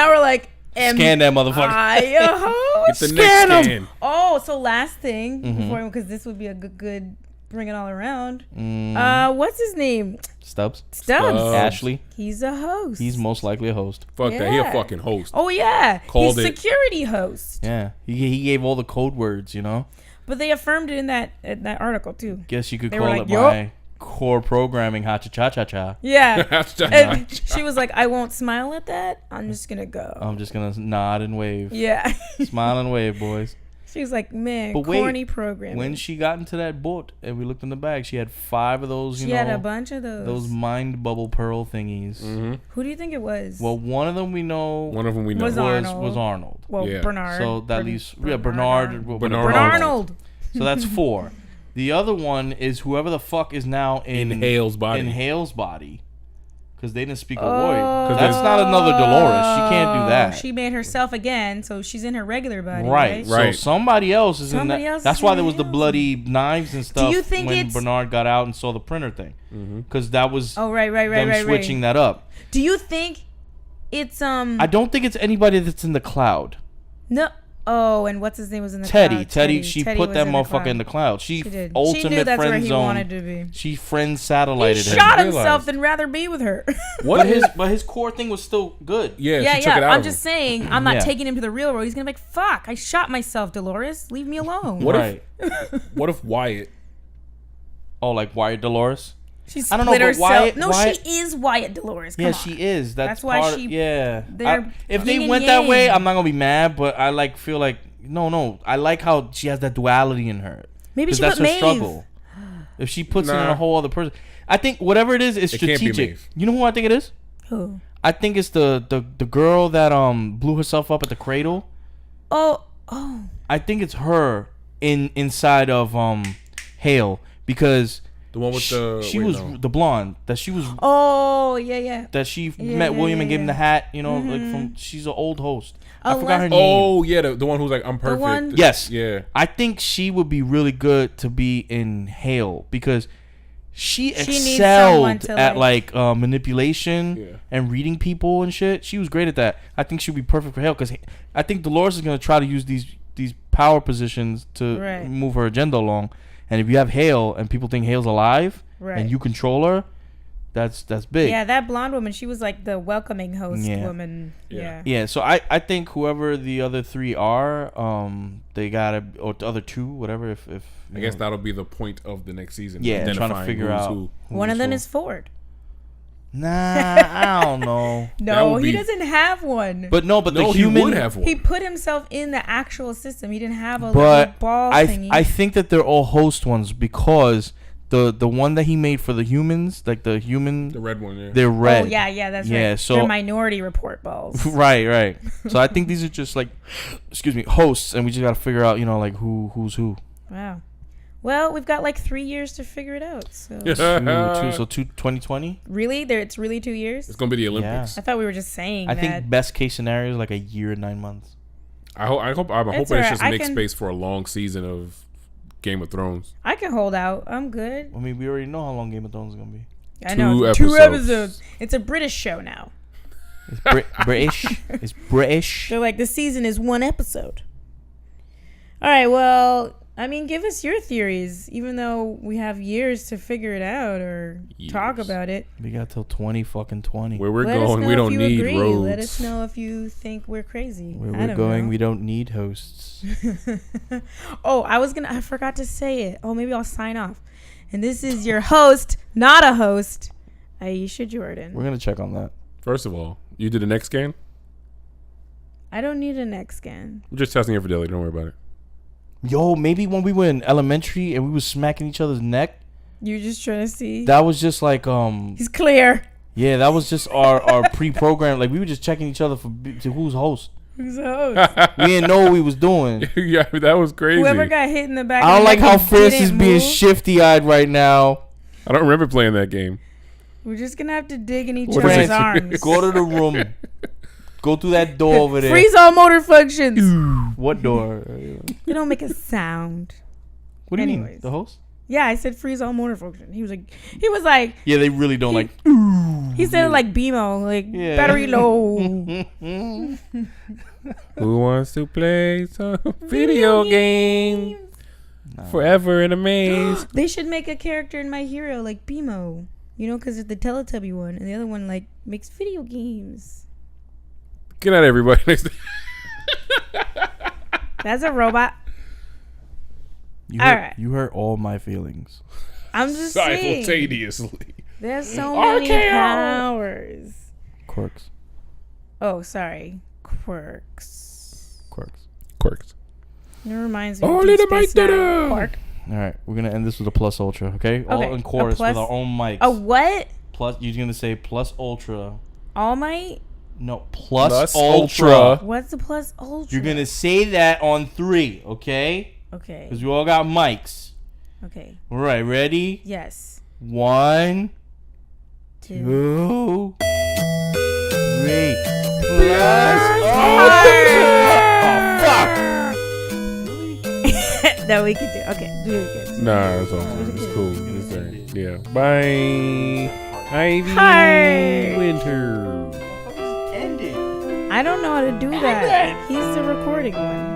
we're like, scan that motherfucker. I a host? Get the next scan. Oh, so last thing, because this would be a good bring it all around. What's his name? Stubbs. Ashley. He's a host. He's most likely a host. Fuck that. He a fucking host. Oh yeah. Called He's security host. Yeah. He gave all the code words, you know. But they affirmed it in that article too. Guess you could call it my core programming, ha cha cha cha cha. Yeah. And she was like, I won't smile at that. I'm just gonna go. I'm just gonna nod and wave. Yeah. Smile and wave, boys. She was like, man, but corny programming. When she got into that boat and we looked in the bag, she had 5 of those, She had a bunch of those. Those mind bubble pearl thingies. Mm-hmm. Who do you think it was? Well, one of them we know. Was Arnold. Well, yeah. Bernard. So that leaves Bernard. Arnold. So that's 4. The other one is whoever the fuck is now in Hale's body. In Hale's body. Because they didn't speak a word. Because that's not another Dolores. She can't do that. She made herself again, so she's in her regular body. Right. So somebody else is in that. That's why there was the bloody knives and stuff. Do you think when Bernard got out and saw the printer thing? Because that was them switching that up. Do you think it's I don't think it's anybody that's in the cloud. No. Oh, and what's his name was in the cloud? Teddy. She put that motherfucker in the cloud. She did. Ultimate she knew that's friend where he zone. wanted to be. She friend satellited him. He shot himself and rather be with her. But his core thing was still good. Yeah. I'm just saying, I'm not taking him to the real world. He's gonna be like, fuck, I shot myself, Dolores. Leave me alone. What if Wyatt? Oh, like Wyatt Dolores? She split herself. Wyatt, she is Wyatt Dolores. Come on. She is. That's why she. Yeah. If they went that way, I'm not gonna be mad. But I feel like no. I like how she has that duality in her. Maybe she that's put her Maeve. struggle. If she puts it in a whole other person, I think whatever it is strategic. You know who I think it is? Who? I think it's the girl that blew herself up at the cradle. Oh. I think it's her inside of Hale because. The one with the blonde that she was. Oh yeah. That she met William and gave him the hat. You know, she's an old host. I forgot her name. Oh yeah, the one who's like, I'm perfect. Yes. Yeah. I think she would be really good to be in Hale because she excelled at manipulation and reading people and shit. She was great at that. I think she'd be perfect for Hale because I think Dolores is gonna try to use these power positions to move her agenda along. And if you have Hale and people think Hale's alive and you control her, that's big. Yeah, that blonde woman, she was like the welcoming host woman. Yeah. So I think whoever the other 3 are, they gotta, or the other 2, whatever. If I guess that'll be the point of the next season. Yeah, trying to figure out. One of them is Ford. Nah, I don't know. No, he doesn't have one. But the human he would have one. He put himself in the actual system. He didn't have a little But ball thingy. I think that they're all host ones because the one that he made for the humans, like the red one, they're red. Oh yeah, that's yeah, right. so they're Minority Report balls. right. So I think these are just like, hosts, and we just gotta figure out, like who's who. Wow. Well, we've got like 3 years to figure it out. So 2020. Really, it's really 2 years. It's gonna be the Olympics. I thought we were just saying. I think best case scenario is like a year and 9 months. I'm hoping it's just make space for a long season of Game of Thrones. I can hold out. I'm good. I mean, we already know how long Game of Thrones is gonna be. I know. 2 episodes. It's a British show now. It's British. It's British. They're like, the season is 1 episode. All right. Well, I mean, give us your theories, even though we have years to figure it out or talk about it. We got till 2020. Where we're going, we don't need roads. Let us know if you think we're crazy. Where we're going, we don't need hosts. Oh, I forgot to say it. Oh, maybe I'll sign off. And this is your host, not a host, Aisha Jordan. We're going to check on that. First of all, you did a neck scan? I don't need a neck scan. I'm just testing your fidelity. Don't worry about it. Yo, maybe when we were in elementary and we was smacking each other's neck. You just trying to see? That was just like He's clear. Yeah, that was just our pre-program. Like we were just checking each other to who's host. Who's the host? We didn't know what we was doing. Yeah, that was crazy. Whoever got hit in the back. I don't like how Fierce is being shifty-eyed right now. I don't remember playing that game. We're just gonna have to dig in each other's arms. Go to the room. Go through that door over there. Freeze all motor functions. What door? You don't make a sound. What do you mean? The host? Yeah, I said freeze all motor function. He was like. Yeah, they really don't like. He said it like BMO, like battery low. Who wants to play some video games? Forever in a maze. They should make a character in My Hero like BMO. Because it's the Teletubby one, and the other one like makes video games. Good night, everybody. That's a robot. You hurt all my feelings. I'm just saying. Simultaneously. There's so many powers. Quirks. Oh, sorry. Quirks. It reminds me. All in my dinner. Quark. All right, we're gonna end this with a plus ultra, okay? All in chorus with our own mics. A what? Plus, you're gonna say plus ultra. All Might? No, plus ultra. What's the plus ultra? You're gonna say that on 3, okay? Okay. Because we all got mics. Okay. All right, ready? Yes. 1, 2, 3. Plus ultra. Oh fuck! That we could do. Okay, do it again. Nah, it's awesome. It's cool. Yeah. Bye. Ivy Hi. Winter. I don't know how to do that. He's the recording one.